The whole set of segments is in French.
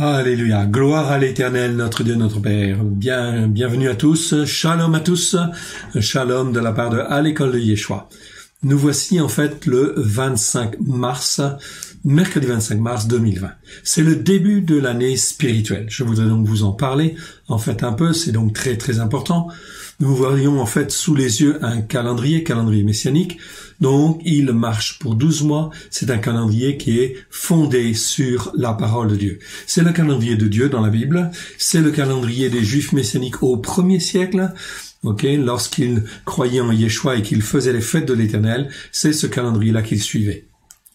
Alléluia, gloire à l'Éternel, notre Dieu, notre Père. Bienvenue à tous, shalom de la part de à l'école de Yeshua. Nous voici en fait le 25 mars, mercredi 25 mars 2020. C'est le début de l'année spirituelle. Je voudrais donc vous en parler en fait un peu, c'est donc très très important. Nous voyons en fait sous les yeux un calendrier messianique. Donc, il marche pour 12 mois. C'est un calendrier qui est fondé sur la parole de Dieu. C'est le calendrier de Dieu dans la Bible. C'est le calendrier des Juifs messianiques au 1er siècle. Lorsqu'ils croyaient en Yeshua et qu'ils faisaient les fêtes de l'Éternel, c'est ce calendrier-là qu'ils suivaient.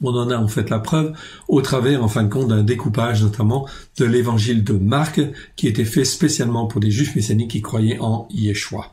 On en a en fait la preuve au travers, en fin de compte, d'un découpage notamment de l'évangile de Marc qui était fait spécialement pour des Juifs messianiques qui croyaient en Yeshua.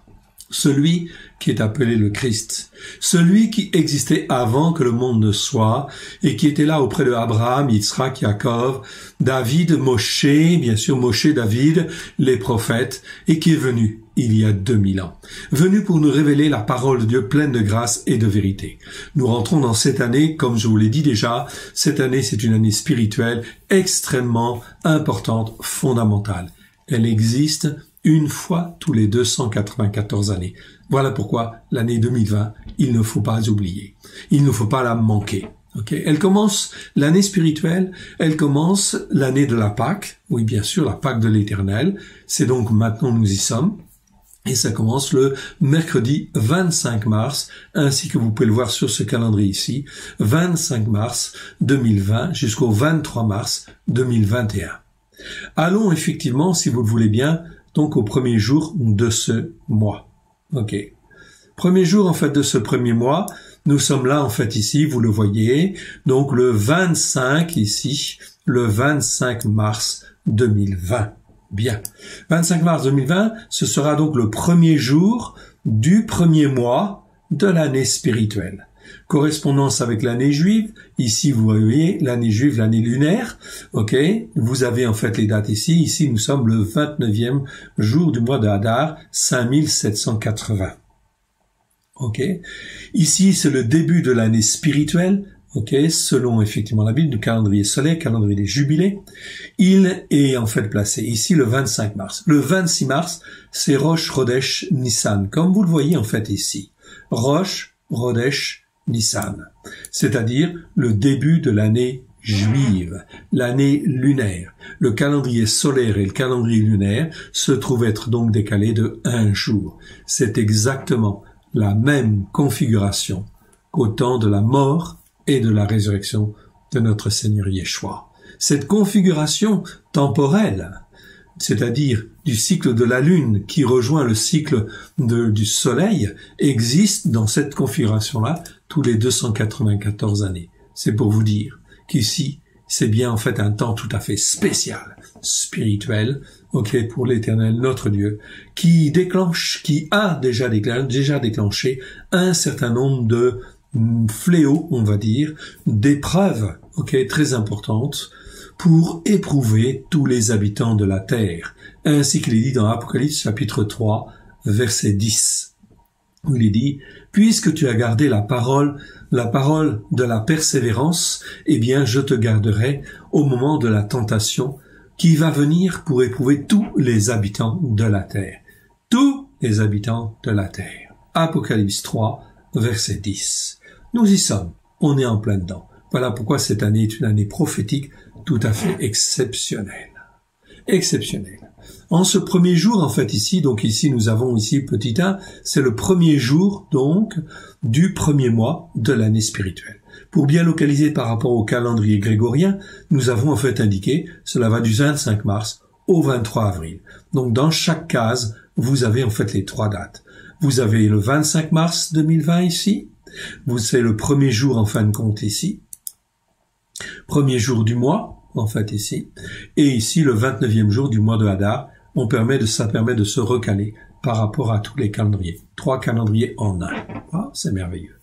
Celui qui est appelé le Christ, celui qui existait avant que le monde ne soit et qui était là auprès de Abraham, Yitzhak, Yaakov, David, Moshe, bien sûr Moshe, David, les prophètes, et qui est venu il y a 2000 ans, venu pour nous révéler la parole de Dieu pleine de grâce et de vérité. Nous rentrons dans cette année, comme je vous l'ai dit déjà, cette année c'est une année spirituelle extrêmement importante, fondamentale. Elle existe une fois tous les 294 années. Voilà pourquoi l'année 2020, il ne faut pas oublier. Il ne faut pas la manquer. Elle commence l'année spirituelle, elle commence l'année de la Pâque. Oui, bien sûr, la Pâque de l'Éternel. C'est donc maintenant nous y sommes. Et ça commence le mercredi 25 mars, ainsi que vous pouvez le voir sur ce calendrier ici, 25 mars 2020 jusqu'au 23 mars 2021. Allons effectivement, si vous le voulez bien, donc au premier jour de ce mois. Premier jour en fait de ce premier mois, nous sommes là en fait ici, vous le voyez, donc le 25 ici, le 25 mars 2020. Bien. 25 mars 2020, ce sera donc le premier jour du premier mois de l'année spirituelle. Correspondance avec l'année juive, ici vous voyez l'année juive, l'année lunaire, vous avez en fait les dates ici nous sommes le 29e jour du mois de Hadar, 5780. Ici c'est le début de l'année spirituelle, selon effectivement la Bible, du calendrier solaire, calendrier des jubilés. Il est en fait placé ici le 25 mars. Le 26 mars, c'est Rosh Chodesh Nissan, comme vous le voyez en fait ici. Rosh Chodesh Nissan, c'est-à-dire le début de l'année juive, l'année lunaire. Le calendrier solaire et le calendrier lunaire se trouvent être donc décalés de 1 jour. C'est exactement la même configuration qu'au temps de la mort et de la résurrection de notre Seigneur Yeshua. Cette configuration temporelle, c'est-à-dire du cycle de la Lune qui rejoint le cycle du Soleil, existe dans cette configuration-là tous les 294 années. C'est pour vous dire qu'ici, c'est bien en fait un temps tout à fait spécial, spirituel, pour l'Éternel, notre Dieu, qui a déjà déclenché un certain nombre de fléaux, on va dire, d'épreuves, très importantes, pour éprouver tous les habitants de la terre, ainsi qu'il est dit dans Apocalypse chapitre 3, verset 10, où il est dit « Puisque tu as gardé la parole de la persévérance, eh bien je te garderai au moment de la tentation qui va venir pour éprouver tous les habitants de la terre. » Tous les habitants de la terre. Apocalypse 3, verset 10. Nous y sommes, on est en plein dedans. Voilà pourquoi cette année est une année prophétique tout à fait exceptionnelle. Exceptionnelle. En ce premier jour, en fait, ici, nous avons ici petit 1, c'est le premier jour, donc, du premier mois de l'année spirituelle. Pour bien localiser par rapport au calendrier grégorien, nous avons en fait indiqué, cela va du 25 mars au 23 avril. Donc, dans chaque case, vous avez en fait les 3 dates. Vous avez le 25 mars 2020 ici, c'est le premier jour en fin de compte ici, premier jour du mois, en fait ici, et ici le 29e jour du mois de Hadar, ça permet de se recaler par rapport à tous les calendriers. 3 calendriers en un. Ah, c'est merveilleux.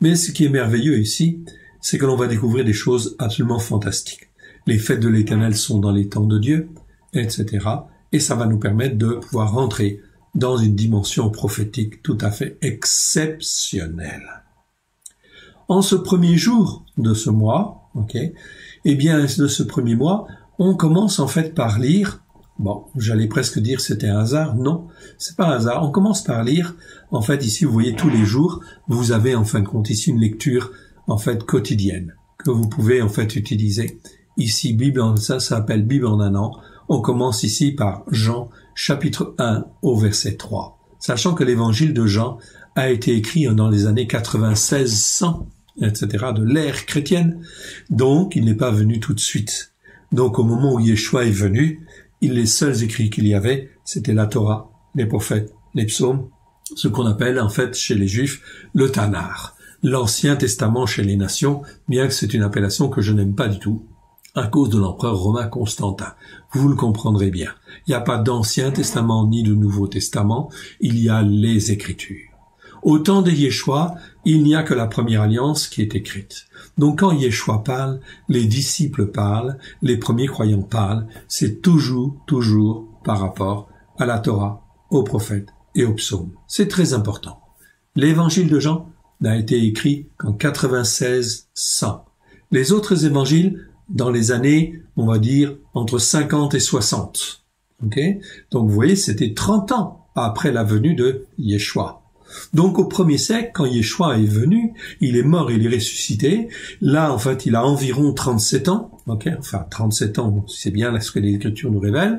Mais ce qui est merveilleux ici, c'est que l'on va découvrir des choses absolument fantastiques. Les fêtes de l'Éternel sont dans les temps de Dieu, etc. Et ça va nous permettre de pouvoir rentrer dans une dimension prophétique tout à fait exceptionnelle. En ce premier jour de ce mois, de ce premier mois, on commence en fait par lire, bon, j'allais presque dire c'était un hasard, non, c'est pas un hasard, on commence par lire, en fait ici vous voyez tous les jours, vous avez en fin de compte ici une lecture en fait quotidienne, que vous pouvez en fait utiliser. Ici, ça s'appelle Bible en un an, on commence ici par Jean, chapitre 1 au verset 3, sachant que l'évangile de Jean a été écrit dans les années 9600, etc., de l'ère chrétienne, donc il n'est pas venu tout de suite. Donc au moment où Yeshua est venu, les seuls écrits qu'il y avait, c'était la Torah, les prophètes, les psaumes, ce qu'on appelle en fait chez les Juifs le Tanakh, l'Ancien Testament chez les nations, bien que c'est une appellation que je n'aime pas du tout, à cause de l'empereur romain Constantin. Vous le comprendrez bien. Il n'y a pas d'Ancien Testament ni de Nouveau Testament, il y a les Écritures. Au temps de Yeshua, il n'y a que la première alliance qui est écrite. Donc quand Yeshua parle, les disciples parlent, les premiers croyants parlent, c'est toujours par rapport à la Torah, aux prophètes et aux psaumes. C'est très important. L'évangile de Jean n'a été écrit qu'en 9600. Les autres évangiles, dans les années, on va dire, entre 50 et 60. Okay? Donc vous voyez, c'était 30 ans après la venue de Yeshua. Donc au 1er siècle, quand Yeshua est venu, il est mort, il est ressuscité. Là, en fait, il a environ 37 ans. Enfin, 37 ans, c'est bien ce que les Écritures nous révèlent.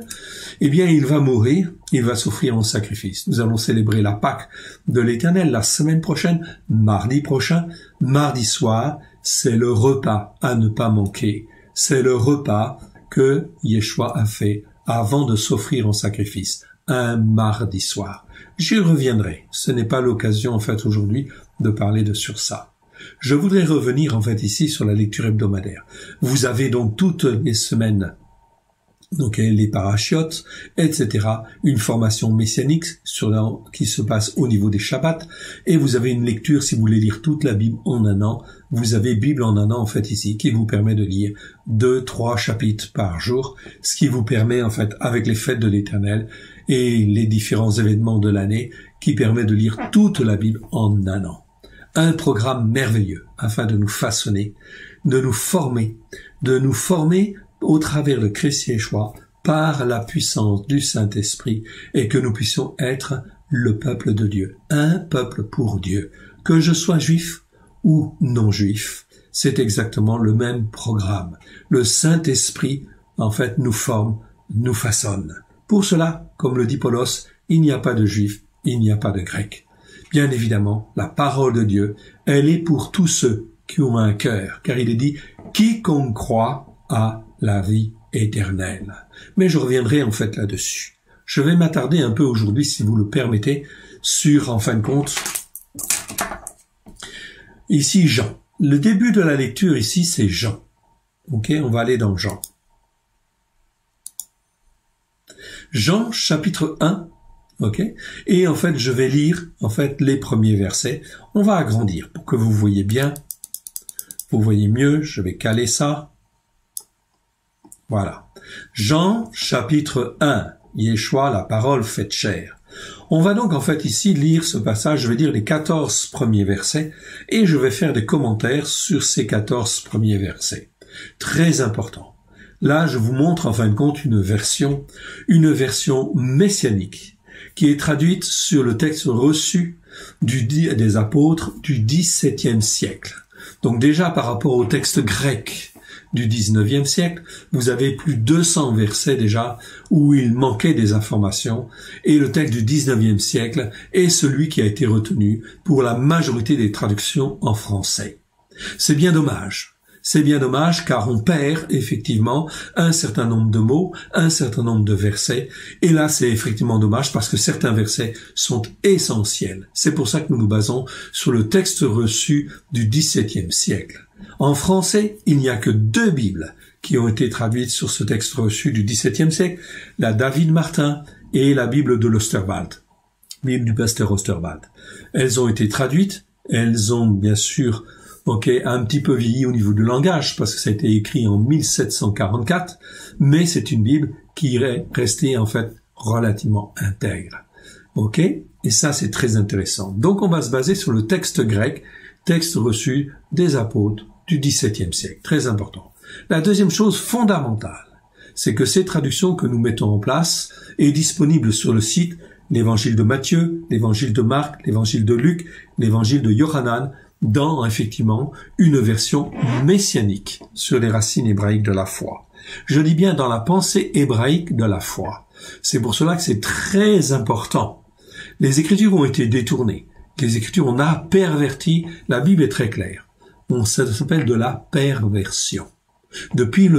Eh bien, il va mourir, il va s'offrir en sacrifice. Nous allons célébrer la Pâque de l'Éternel la semaine prochaine, mardi prochain. Mardi soir, c'est le repas à ne pas manquer. C'est le repas que Yeshua a fait avant de s'offrir en sacrifice, un mardi soir. J'y reviendrai. Ce n'est pas l'occasion, en fait, aujourd'hui, de parler sur ça. Je voudrais revenir, en fait, ici, sur la lecture hebdomadaire. Vous avez donc toutes les semaines, donc les parachiotes, etc., une formation messianique qui se passe au niveau des Shabbats, et vous avez une lecture, si vous voulez lire toute la Bible en un an, vous avez Bible en un an, en fait, ici, qui vous permet de lire 2-3 chapitres par jour, ce qui vous permet, en fait, avec les fêtes de l'Éternel et les différents événements de l'année, qui permet de lire toute la Bible en un an. Un programme merveilleux, afin de nous façonner, de nous former au travers de Christ Yeshua, par la puissance du Saint-Esprit, et que nous puissions être le peuple de Dieu, un peuple pour Dieu. Que je sois juif ou non juif, c'est exactement le même programme. Le Saint-Esprit, en fait, nous forme, nous façonne. Pour cela, comme le dit Paulos, il n'y a pas de juif, il n'y a pas de grec. Bien évidemment, la parole de Dieu, elle est pour tous ceux qui ont un cœur, car il est dit « quiconque croit à la vie éternelle ». Mais je reviendrai en fait là-dessus. Je vais m'attarder un peu aujourd'hui, si vous le permettez, sur, en fin de compte, ici Jean. Le début de la lecture ici, c'est Jean. Ok, on va aller dans Jean. Jean, chapitre 1, ok, et en fait, je vais lire, en fait, les premiers versets. On va agrandir pour que vous voyez bien, vous voyez mieux, je vais caler ça. Voilà. Jean, chapitre 1, Yeshua, la parole faite chair. On va donc, en fait, ici, lire ce passage, je vais dire les 14 premiers versets, et je vais faire des commentaires sur ces 14 premiers versets. Très important. Là, je vous montre en fin de compte une version messianique qui est traduite sur le texte reçu des apôtres du XVIIe siècle. Donc déjà par rapport au texte grec du XIXe siècle, vous avez plus de 200 versets déjà où il manquait des informations, et le texte du XIXe siècle est celui qui a été retenu pour la majorité des traductions en français. C'est bien dommage. C'est bien dommage car on perd effectivement un certain nombre de mots, un certain nombre de versets. Et là, c'est effectivement dommage parce que certains versets sont essentiels. C'est pour ça que nous nous basons sur le texte reçu du XVIIe siècle. En français, il n'y a que 2 Bibles qui ont été traduites sur ce texte reçu du XVIIe siècle, la David Martin et la Bible de l'Osterwald, Bible du pasteur Osterwald. Elles ont été traduites, elles ont bien sûr un petit peu vieilli au niveau du langage, parce que ça a été écrit en 1744, mais c'est une Bible qui est restée, en fait, relativement intègre. Ok? Et ça, c'est très intéressant. Donc, on va se baser sur le texte grec, texte reçu des apôtres du XVIIe siècle. Très important. La deuxième chose fondamentale, c'est que ces traductions que nous mettons en place est disponible sur le site l'évangile de Matthieu, l'évangile de Marc, l'évangile de Luc, l'évangile de Yohanan, dans, effectivement, une version messianique sur les racines hébraïques de la foi. Je dis bien dans la pensée hébraïque de la foi. C'est pour cela que c'est très important. Les Écritures ont été détournées. Les Écritures, on a perverti. La Bible est très claire. Ça s'appelle de la perversion. Depuis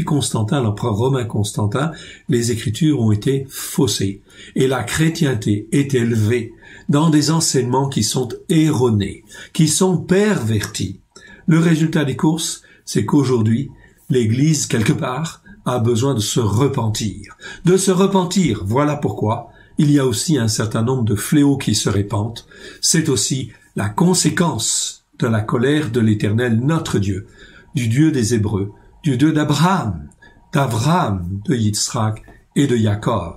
Constantin, l'empereur romain Constantin, les Écritures ont été faussées. Et la chrétienté est élevée dans des enseignements qui sont erronés, qui sont pervertis. Le résultat des courses, c'est qu'aujourd'hui, l'Église, quelque part, a besoin de se repentir. De se repentir, voilà pourquoi il y a aussi un certain nombre de fléaux qui se répandent. C'est aussi la conséquence de la colère de l'Éternel, notre Dieu, du Dieu des Hébreux, du Dieu d'Abraham, de Yitzhak et de Jacob,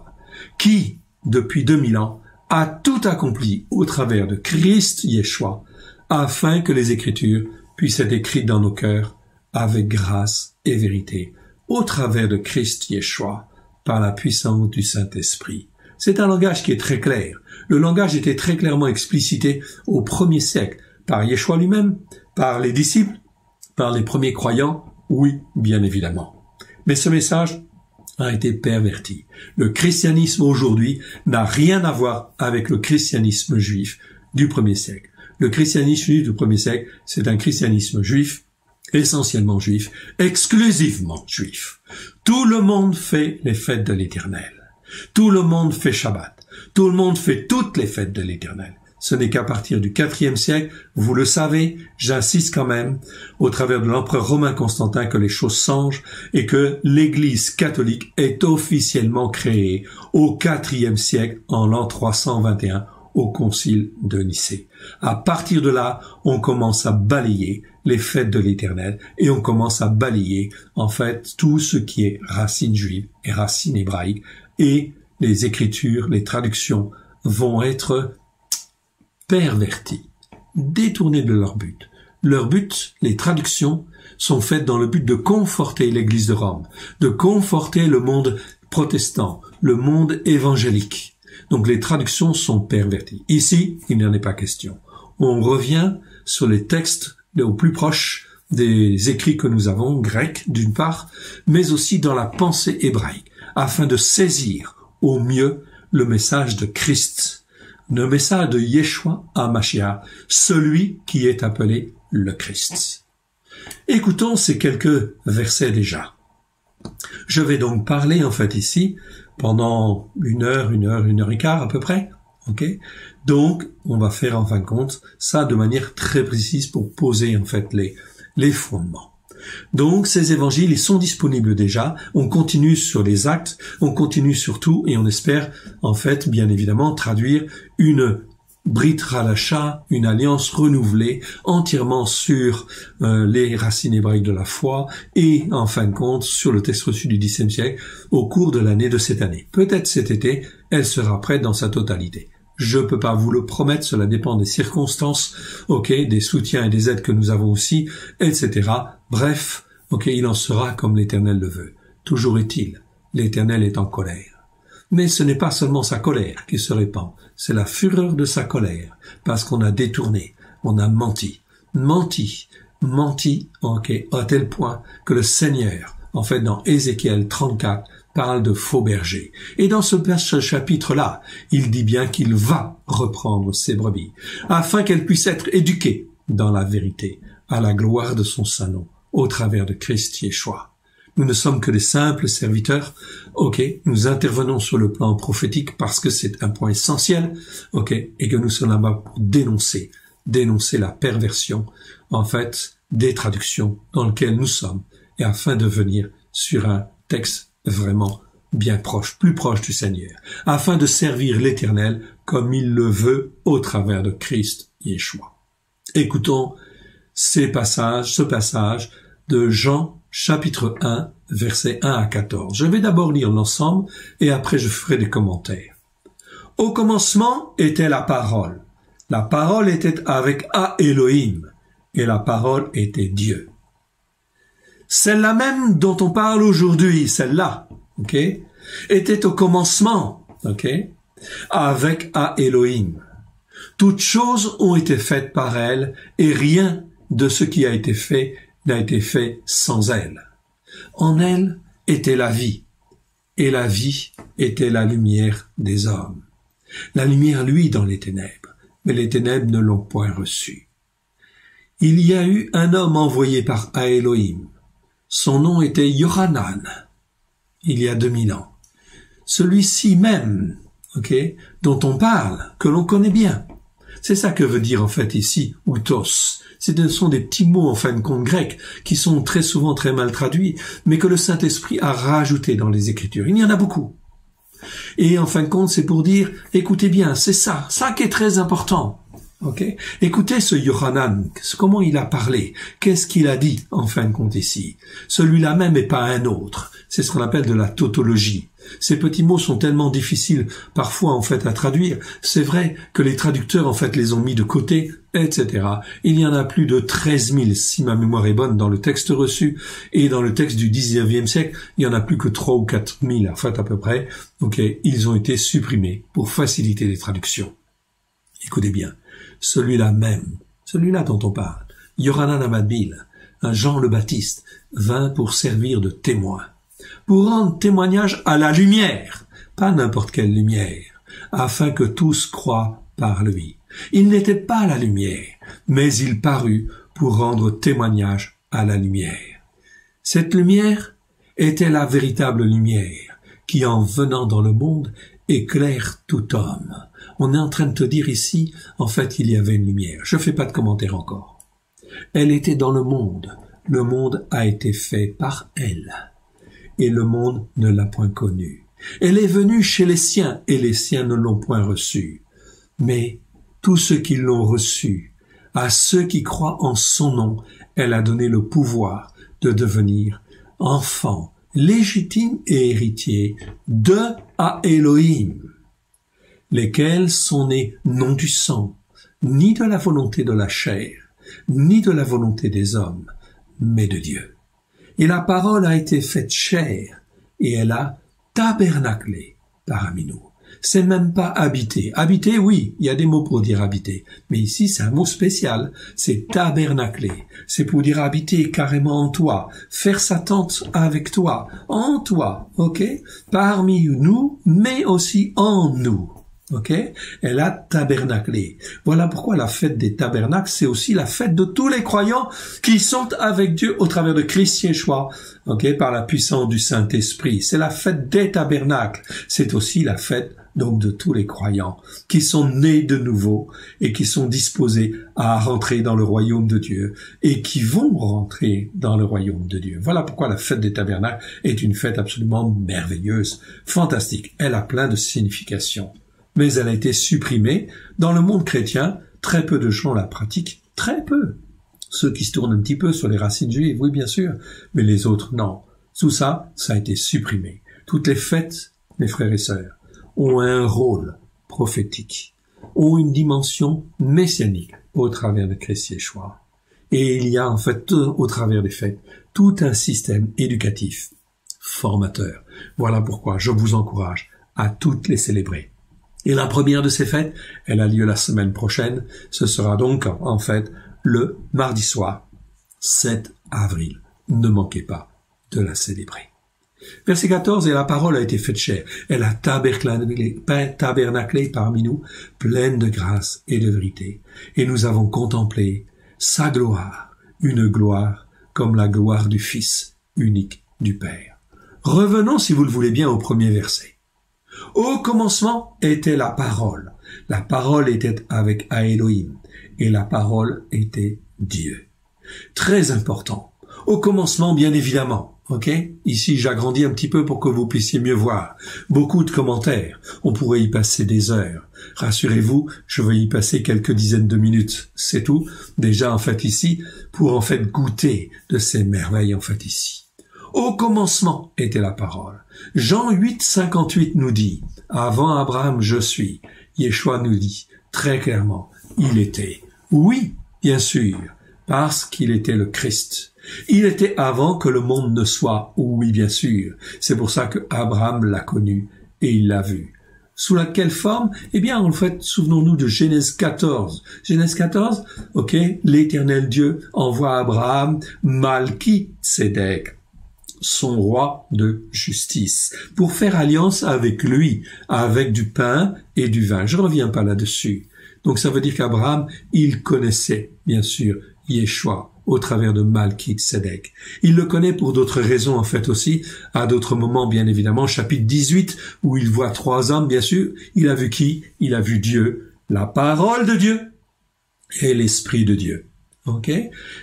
qui, depuis 2000 ans, a tout accompli au travers de Christ Yeshua, afin que les Écritures puissent être écrites dans nos cœurs avec grâce et vérité, au travers de Christ Yeshua, par la puissance du Saint-Esprit. C'est un langage qui est très clair. Le langage était très clairement explicité au 1er siècle, par Yeshua lui-même, par les disciples, par les premiers croyants, oui, bien évidemment. Mais ce message a été perverti. Le christianisme aujourd'hui n'a rien à voir avec le christianisme juif du 1er siècle. Le christianisme juif du 1er siècle, c'est un christianisme juif, essentiellement juif, exclusivement juif. Tout le monde fait les fêtes de l'Éternel. Tout le monde fait Shabbat. Tout le monde fait toutes les fêtes de l'Éternel. Ce n'est qu'à partir du IVe siècle, vous le savez, j'insiste quand même, au travers de l'empereur romain Constantin, que les choses changent et que l'Église catholique est officiellement créée au IVe siècle, en l'an 321, au concile de Nicée. À partir de là, on commence à balayer les fêtes de l'Éternel et on commence à balayer, en fait, tout ce qui est racine juive et racine hébraïque, et les écritures, les traductions vont être pervertis, détournés de leur but. Leur but, les traductions, sont faites dans le but de conforter l'Église de Rome, de conforter le monde protestant, le monde évangélique. Donc les traductions sont perverties. Ici, il n'en est pas question. On revient sur les textes au plus proche des écrits que nous avons, grecs d'une part, mais aussi dans la pensée hébraïque, afin de saisir au mieux le message de Christ, le message de Yeshua HaMashiach, celui qui est appelé le Christ. Écoutons ces quelques versets déjà. Je vais donc parler en fait ici pendant une heure et quart à peu près. Ok. Donc, on va faire en fin de compte ça de manière très précise pour poser en fait les fondements. Donc, ces évangiles, ils sont disponibles déjà. On continue sur les actes, on continue sur tout, et on espère, en fait, bien évidemment, traduire une Brit Halacha, une alliance renouvelée, entièrement sur les racines hébraïques de la foi, et, en fin de compte, sur le texte reçu du Xe siècle, au cours de l'année de cette année. Peut-être cet été, elle sera prête dans sa totalité. Je peux pas vous le promettre, cela dépend des circonstances, ok, des soutiens et des aides que nous avons aussi, etc. Bref, ok, il en sera comme l'Éternel le veut. Toujours est-il, l'Éternel est en colère. Mais ce n'est pas seulement sa colère qui se répand, c'est la fureur de sa colère, parce qu'on a détourné, on a menti, ok, à tel point que le Seigneur, en fait, dans Ézéchiel 34, parle de faux bergers. Et dans ce chapitre-là, il dit bien qu'il va reprendre ses brebis, afin qu'elles puissent être éduquées dans la vérité, à la gloire de son saint nom, au travers de Christ Yeshua. Nous ne sommes que des simples serviteurs, ok, nous intervenons sur le plan prophétique parce que c'est un point essentiel, ok, et que nous sommes là-bas pour dénoncer la perversion, en fait, des traductions dans lesquelles nous sommes, et afin de venir sur un texte vraiment bien proche, plus proche du Seigneur, afin de servir l'Éternel comme il le veut au travers de Christ Yeshua. Écoutons ce passage de Jean chapitre 1, versets 1 à 14. Je vais d'abord lire l'ensemble et après je ferai des commentaires. Au commencement était la parole. La parole était avec Elohim et la parole était Dieu. celle-là même dont on parle aujourd'hui, celle-là, ok, était au commencement, ok, avec à Elohim. Toutes choses ont été faites par elle, et rien de ce qui a été fait n'a été fait sans elle. En elle était la vie, et la vie était la lumière des hommes. La lumière luit dans les ténèbres, mais les ténèbres ne l'ont point reçue. Il y a eu un homme envoyé par Elohim. Son nom était Yohanan, il y a 2000 ans. Celui-ci même, ok, dont on parle, que l'on connaît bien. C'est ça que veut dire en fait ici, outos. Ce sont des petits mots en fin de compte grecs qui sont très souvent très mal traduits, mais que le Saint-Esprit a rajoutés dans les Écritures. Il y en a beaucoup. Et en fin de compte, c'est pour dire, écoutez bien, c'est ça qui est très important. Okay. Écoutez ce Yohanan, comment il a parlé, qu'est-ce qu'il a dit en fin de compte ici. Celui-là même et pas un autre. C'est ce qu'on appelle de la tautologie. Ces petits mots sont tellement difficiles parfois en fait à traduire. C'est vrai que les traducteurs en fait les ont mis de côté, etc. Il y en a plus de 13 000 si ma mémoire est bonne dans le texte reçu, et dans le texte du 19e siècle, il y en a plus que 3 ou 4 000 en fait à peu près. Ok, ils ont été supprimés pour faciliter les traductions. Écoutez bien. Celui-là même, celui-là dont on parle, Yohanan Amadbil, un Jean le Baptiste, vint pour servir de témoin, pour rendre témoignage à la lumière, pas n'importe quelle lumière, afin que tous croient par lui. Il n'était pas la lumière, mais il parut pour rendre témoignage à la lumière. Cette lumière était la véritable lumière, qui en venant dans le monde éclaire tout homme. On est en train de te dire ici, en fait, il y avait une lumière. Je fais pas de commentaire encore. Elle était dans le monde a été fait par elle, et le monde ne l'a point connue. Elle est venue chez les siens, et les siens ne l'ont point reçue. Mais tous ceux qui l'ont reçue, à ceux qui croient en son nom, elle a donné le pouvoir de devenir enfants, légitimes et héritiers de Elohim, lesquels sont nés non du sang, ni de la volonté de la chair, ni de la volonté des hommes, mais de Dieu. Et la parole a été faite chair, et elle a tabernaclé parmi nous. C'est même pas habiter. Habiter, oui, il y a des mots pour dire habiter. Mais ici, c'est un mot spécial. C'est tabernacler. C'est pour dire habiter carrément en toi. Faire sa tente avec toi. En toi. Ok? Parmi nous, mais aussi en nous. Ok? Elle a tabernaclé. Voilà pourquoi la fête des tabernacles, c'est aussi la fête de tous les croyants qui sont avec Dieu au travers de Christ Yeshua. Ok? Par la puissance du Saint-Esprit. C'est la fête des tabernacles. C'est aussi la fête donc de tous les croyants qui sont nés de nouveau et qui sont disposés à rentrer dans le royaume de Dieu et qui vont rentrer dans le royaume de Dieu. Voilà pourquoi la fête des tabernacles est une fête absolument merveilleuse, fantastique. Elle a plein de significations. Mais elle a été supprimée. Dans le monde chrétien, très peu de gens la pratiquent, très peu. Ceux qui se tournent un petit peu sur les racines juives, oui bien sûr, mais les autres non. Tout ça, ça a été supprimé. Toutes les fêtes, mes frères et sœurs, ont un rôle prophétique, ont une dimension messianique au travers de Christ Yeshua. Et il y a en fait, au travers des fêtes, tout un système éducatif, formateur. Voilà pourquoi je vous encourage à toutes les célébrer. Et la première de ces fêtes, elle a lieu la semaine prochaine. Ce sera donc, en fait, le mardi soir, 7 avril. Ne manquez pas de la célébrer. Verset 14, et la parole a été faite chair. Elle a tabernaclé parmi nous, pleine de grâce et de vérité. Et nous avons contemplé sa gloire, une gloire comme la gloire du Fils unique du Père. Revenons, si vous le voulez bien, au premier verset. Au commencement était la parole. La parole était avec Elohim, et la parole était Dieu. Très important. Au commencement, bien évidemment. Ok? Ici, j'agrandis un petit peu pour que vous puissiez mieux voir. Beaucoup de commentaires. On pourrait y passer des heures. Rassurez-vous, je vais y passer quelques dizaines de minutes. C'est tout. Déjà, en fait, ici, pour en fait goûter de ces merveilles, en fait, ici. Au commencement était la parole. Jean 8, 58 nous dit, avant Abraham, je suis. Yeshua nous dit, très clairement, il était. Oui, bien sûr, parce qu'il était le Christ. Il était avant que le monde ne soit. Oui, bien sûr. C'est pour ça que Abraham l'a connu et il l'a vu. Sous laquelle forme? Eh bien, en fait, souvenons-nous de Genèse 14. Genèse 14, ok, l'Éternel Dieu envoie à Abraham Malki-Tsédek, son roi de justice, pour faire alliance avec lui, avec du pain et du vin. Je reviens pas là-dessus. Donc ça veut dire qu'Abraham, il connaissait, bien sûr, Yeshua au travers de Malki-Tsédek. Il le connaît pour d'autres raisons, en fait, aussi, à d'autres moments, bien évidemment. Chapitre 18, où il voit 3 hommes, bien sûr. Il a vu qui? Il a vu Dieu, la parole de Dieu et l'Esprit de Dieu. Ok?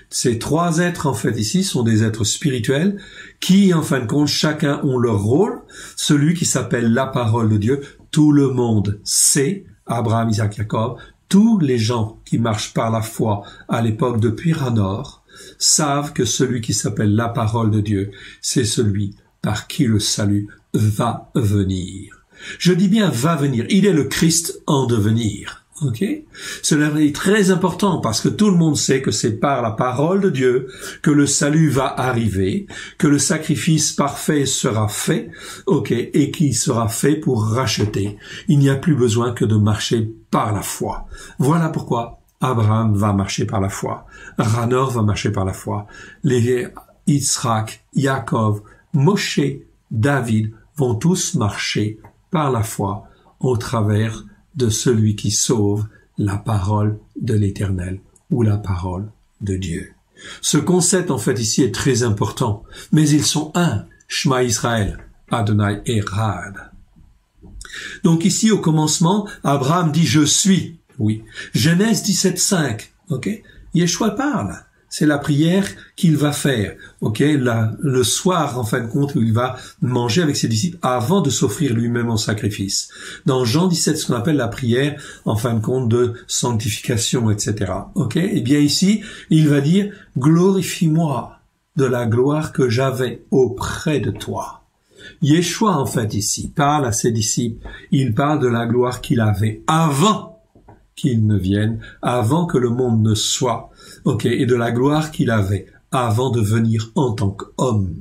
Ces 3 êtres, en fait, ici, sont des êtres spirituels qui, en fin de compte, chacun ont leur rôle. Celui qui s'appelle la parole de Dieu, tout le monde sait, Abraham, Isaac, Jacob, tous les gens qui marchent par la foi à l'époque de Pyranor savent que celui qui s'appelle la parole de Dieu, c'est celui par qui le salut va venir. Je dis bien va venir. Il est le Christ en devenir. Ok? Cela est très important parce que tout le monde sait que c'est par la parole de Dieu que le salut va arriver, que le sacrifice parfait sera fait, ok, et qui sera fait pour racheter. Il n'y a plus besoin que de marcher par la foi. Voilà pourquoi Abraham va marcher par la foi. Ranor va marcher par la foi. Les Yitzhak, Yaakov, Moshe, David vont tous marcher par la foi au travers de celui qui sauve, la parole de l'Éternel ou la parole de Dieu. Ce concept, en fait, ici est très important, mais ils sont un, Shema Israël, Adonai Echad. Donc ici, au commencement, Abraham dit « je suis ». Oui. Genèse 17.5, ok. Yeshua parle. C'est la prière qu'il va faire, ok, le soir, en fin de compte, où il va manger avec ses disciples avant de s'offrir lui-même en sacrifice. Dans Jean 17, ce qu'on appelle la prière, en fin de compte, de sanctification, etc. Ok, et bien ici, il va dire, glorifie-moi de la gloire que j'avais auprès de toi. Yeshua, en fait, ici, parle à ses disciples, il parle de la gloire qu'il avait avant qu'il ne vienne, avant que le monde ne soit, ok, et de la gloire qu'il avait avant de venir en tant qu'homme.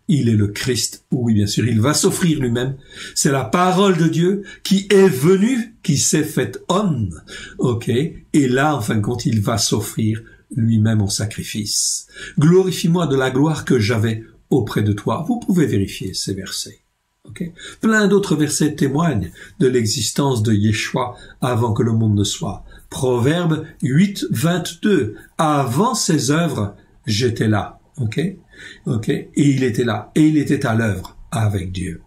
Il est le Christ, oui bien sûr, il va s'offrir lui-même. C'est la parole de Dieu qui est venue, qui s'est faite homme, ok, et là, en fin de compte, il va s'offrir lui-même en sacrifice. Glorifie-moi de la gloire que j'avais auprès de toi. Vous pouvez vérifier ces versets. Okay. Plein d'autres versets témoignent de l'existence de Yeshua avant que le monde ne soit. Proverbe 8, 22. Avant ses œuvres, j'étais là. Ok. Et il était là. Et il était à l'œuvre avec Dieu.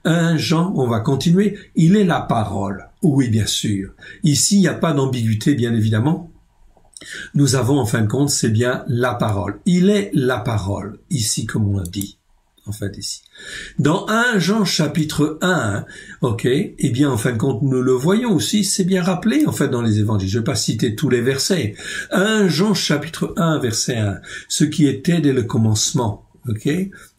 1 Jean, on va continuer. Il est la parole. Oui, bien sûr. Ici, il n'y a pas d'ambiguïté, bien évidemment. Nous avons, en fin de compte, c'est bien la parole. Il est la parole. Ici, comme on l'a dit. En fait, ici. Dans 1 Jean chapitre 1, ok, eh bien, en fin de compte, nous le voyons aussi, c'est bien rappelé, en fait, dans les évangiles. Je ne vais pas citer tous les versets. 1 Jean chapitre 1, verset 1, ce qui était dès le commencement. Ok,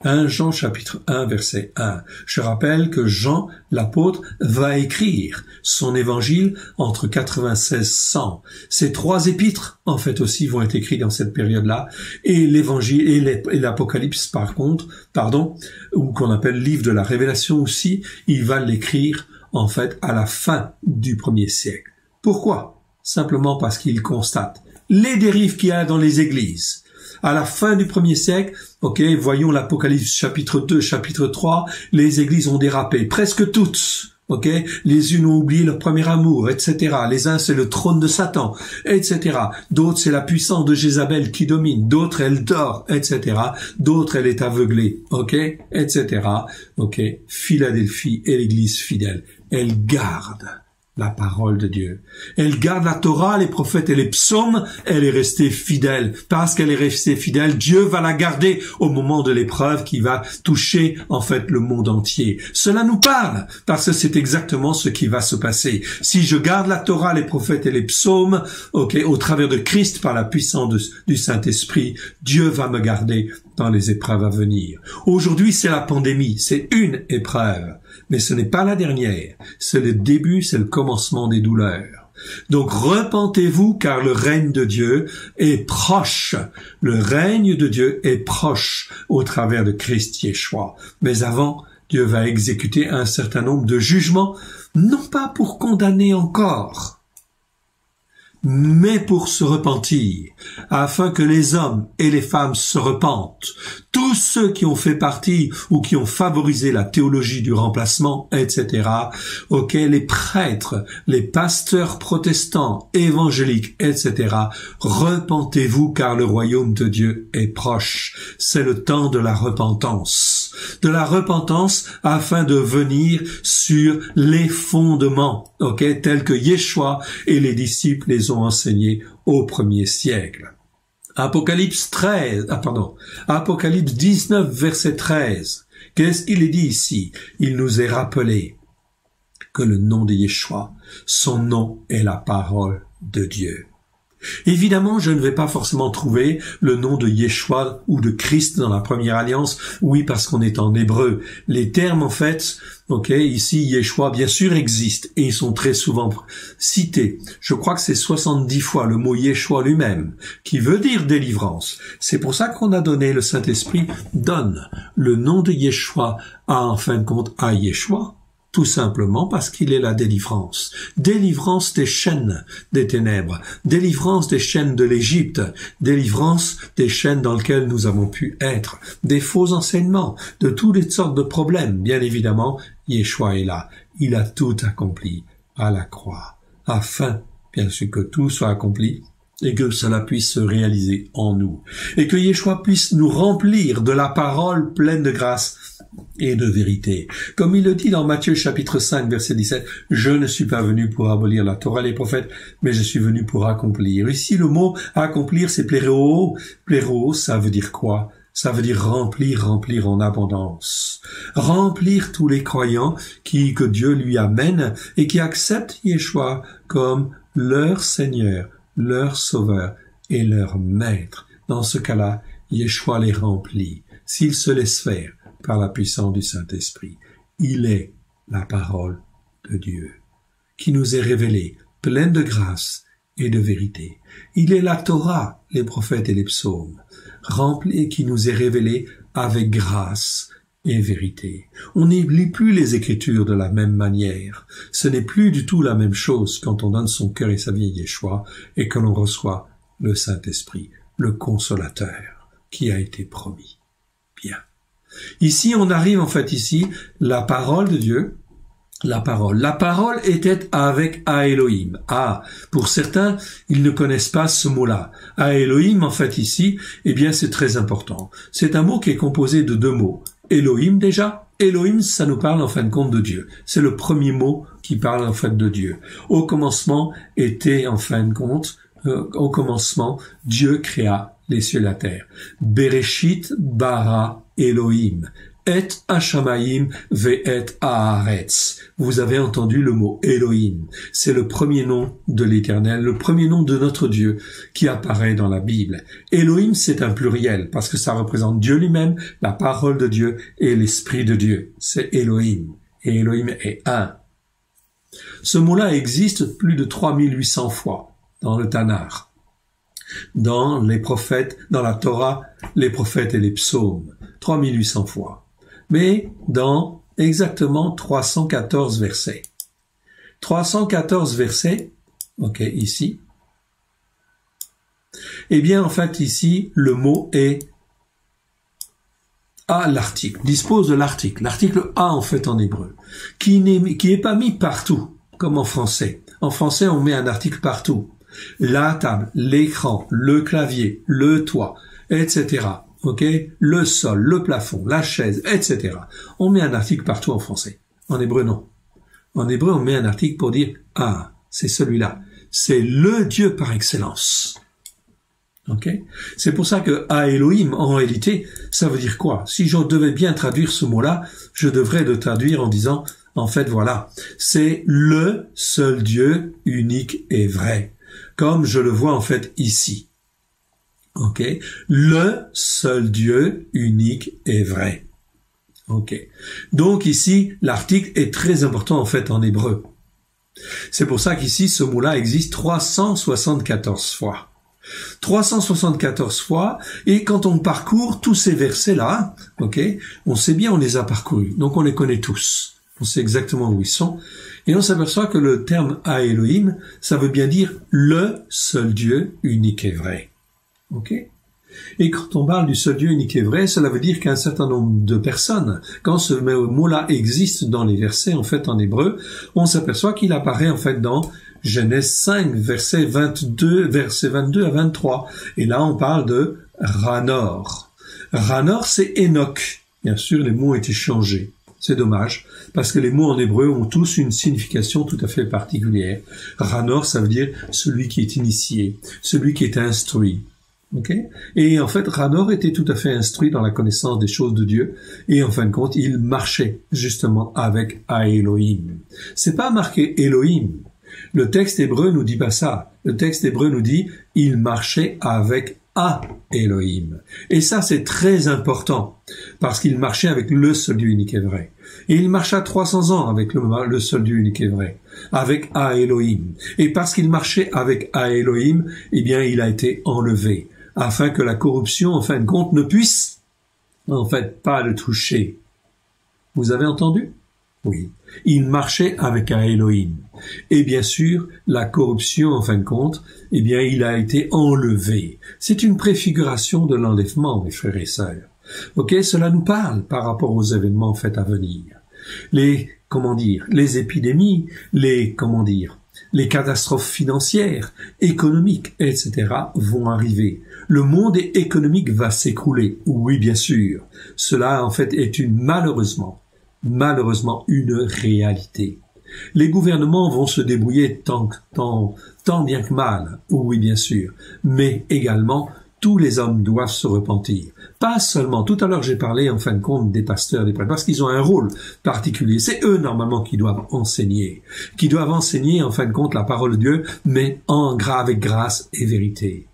1 Jean chapitre 1 verset 1. Je rappelle que Jean, l'apôtre, va écrire son évangile entre 96 et 100. Ces 3 épîtres, en fait, aussi vont être écrits dans cette période-là. Et l'évangile et l'Apocalypse, ou qu'on appelle livre de la Révélation aussi, il va l'écrire, en fait, à la fin du 1er siècle. Pourquoi? Simplement parce qu'il constate les dérives qu'il y a dans les églises. À la fin du 1er siècle, ok, voyons l'Apocalypse chapitre 2, chapitre 3, les églises ont dérapé, presque toutes, ok, les unes ont oublié leur premier amour, etc. Les uns, c'est le trône de Satan, etc. D'autres, c'est la puissance de Jézabel qui domine, d'autres, elle dort, etc. D'autres, elle est aveuglée, ok, etc. Ok, Philadelphie est l'église fidèle, elle garde la parole de Dieu. Elle garde la Torah, les prophètes et les psaumes, elle est restée fidèle. Parce qu'elle est restée fidèle, Dieu va la garder au moment de l'épreuve qui va toucher, en fait, le monde entier. Cela nous parle, parce que c'est exactement ce qui va se passer. Si je garde la Torah, les prophètes et les psaumes, ok, au travers de Christ, par la puissance du Saint-Esprit, Dieu va me garder dans les épreuves à venir. Aujourd'hui, c'est la pandémie, c'est une épreuve. Mais ce n'est pas la dernière, c'est le début, c'est le commencement des douleurs. Donc repentez-vous car le règne de Dieu est proche. Le règne de Dieu est proche au travers de Christ Yeshua. Mais avant, Dieu va exécuter un certain nombre de jugements, non pas pour condamner encore, mais pour se repentir, afin que les hommes et les femmes se repentent. Tous ceux qui ont fait partie ou qui ont favorisé la théologie du remplacement, etc., les prêtres, les pasteurs protestants, évangéliques, etc., repentez-vous car le royaume de Dieu est proche. C'est le temps de la repentance. De la repentance afin de venir sur les fondements, tels que Yeshua et les disciples les ont enseignés au premier siècle. Apocalypse 19, verset 13. Qu'est-ce qu'il est dit ici? Il nous est rappelé que le nom de Yeshua, son nom est la parole de Dieu. Évidemment, je ne vais pas forcément trouver le nom de Yeshua ou de Christ dans la première alliance. Oui, parce qu'on est en hébreu. Les termes, en fait, ici, Yeshua, bien sûr, existent et ils sont très souvent cités. Je crois que c'est 70 fois le mot Yeshua lui-même, qui veut dire délivrance. C'est pour ça qu'on a donné, le Saint-Esprit donne le nom de Yeshua en fin de compte à Yeshua. Tout simplement parce qu'il est la délivrance. Délivrance des chaînes des ténèbres. Délivrance des chaînes de l'Égypte. Délivrance des chaînes dans lesquelles nous avons pu être. Des faux enseignements. De toutes les sortes de problèmes. Bien évidemment, Yeshua est là. Il a tout accompli à la croix. Afin, bien sûr, que tout soit accompli et que cela puisse se réaliser en nous. Et que Yeshua puisse nous remplir de la parole pleine de grâce et de vérité. Comme il le dit dans Matthieu chapitre 5 verset 17, « Je ne suis pas venu pour abolir la Torah et les prophètes, mais je suis venu pour accomplir. » Ici, le mot « accomplir », c'est pléro. Pléro, ça veut dire quoi? Ça veut dire remplir en abondance. Remplir tous les croyants que Dieu lui amène et qui acceptent Yeshua comme leur Seigneur, leur Sauveur et leur Maître. Dans ce cas-là, Yeshua les remplit. S'il se laisse faire par la puissance du Saint-Esprit, il est la parole de Dieu, qui nous est révélée, pleine de grâce et de vérité. Il est la Torah, les prophètes et les psaumes, remplis, qui nous est révélée avec grâce et vérité. On n'y lit plus les Écritures de la même manière. Ce n'est plus du tout la même chose quand on donne son cœur et sa vie à Yeshua et que l'on reçoit le Saint-Esprit, le Consolateur, qui a été promis. Bien. Ici, on arrive la parole de Dieu, la parole. La parole était avec Elohim. Pour certains, ils ne connaissent pas ce mot-là. Elohim, ici, c'est très important. C'est un mot qui est composé de deux mots. Elohim, déjà. Elohim, ça nous parle en fin de compte de Dieu. C'est le premier mot qui parle en fait de Dieu. Au commencement était, en fin de compte, au commencement, Dieu créa les cieux et la terre. Bereshit bara Elohim. Et Hashamayim ve'et haaretz. Vous avez entendu le mot Elohim. C'est le premier nom de l'Éternel, le premier nom de notre Dieu qui apparaît dans la Bible. Elohim, c'est un pluriel parce que ça représente Dieu lui-même, la parole de Dieu et l'Esprit de Dieu. C'est Elohim. Et Elohim est un. Ce mot-là existe plus de 3800 fois dans le Tanakh, dans les prophètes, dans la Torah, les prophètes et les psaumes. 3800 fois. Mais dans exactement 314 versets. 314 versets, ici. Ici, le mot est à l'article, dispose de l'article. L'article A, en hébreu, qui n'est pas mis partout, comme en français. En français, on met un article partout. La table, l'écran, le clavier, le toit, etc. Le sol, le plafond, la chaise, etc. On met un article partout en français. En hébreu, non. En hébreu, on met un article pour dire « Ah, c'est celui-là. C'est le Dieu par excellence. » C'est pour ça que « Ah Elohim », en réalité, ça veut dire quoi? Si je devais bien traduire ce mot-là, je devrais le traduire en disant c'est le seul Dieu unique et vrai. Comme je le vois ici. Le seul Dieu unique et vrai. Donc ici, l'article est très important en hébreu. C'est pour ça qu'ici, ce mot-là existe 374 fois. 374 fois, et quand on parcourt tous ces versets-là, ok, on sait bien, on les a parcourus, donc on les connaît tous. On sait exactement où ils sont, et on s'aperçoit que le terme « Elohim », ça veut bien dire « le seul Dieu unique et vrai ». Ok ? Et quand on parle du seul Dieu unique et vrai, cela veut dire qu'un certain nombre de personnes, quand ce mot-là existe dans les versets, en fait, en hébreu, on s'aperçoit qu'il apparaît, en fait, dans Genèse 5, verset 22 à 23. Et là, on parle de Ranor. Ranor, c'est Enoch. Bien sûr, les mots ont été changés. C'est dommage, parce que les mots en hébreu ont tous une signification tout à fait particulière. Ranor, ça veut dire celui qui est initié, celui qui est instruit. Okay? Et en fait, Ranor était tout à fait instruit dans la connaissance des choses de Dieu, et en fin de compte, il marchait justement avec Elohim. C'est pas marqué Elohim. Le texte hébreu nous dit pas ça. Le texte hébreu nous dit, il marchait avec Elohim. Et ça, c'est très important, parce qu'il marchait avec le seul Dieu unique et vrai. Et il marcha 300 ans avec le seul Dieu unique et vrai, avec Elohim. Et parce qu'il marchait avec Elohim, eh bien, il a été enlevé, afin que la corruption, en fin de compte, ne puisse, en fait, pas le toucher. Vous avez entendu? Oui. Il marchait avec Elohim. Et bien sûr, la corruption, en fin de compte, eh bien, il a été enlevé. C'est une préfiguration de l'enlèvement, mes frères et sœurs. Ok, cela nous parle par rapport aux événements, en fait, à venir. Les épidémies, les catastrophes financières, économiques, etc. vont arriver. Le monde économique va s'écrouler. Oui, bien sûr. Cela, en fait, est malheureusement une réalité. Les gouvernements vont se débrouiller tant bien que mal. Oui, bien sûr. Mais également, tous les hommes doivent se repentir. Pas seulement, tout à l'heure j'ai parlé en fin de compte des pasteurs, des prêtres, parce qu'ils ont un rôle particulier. C'est eux normalement qui doivent enseigner en fin de compte la parole de Dieu, mais avec grâce et vérité.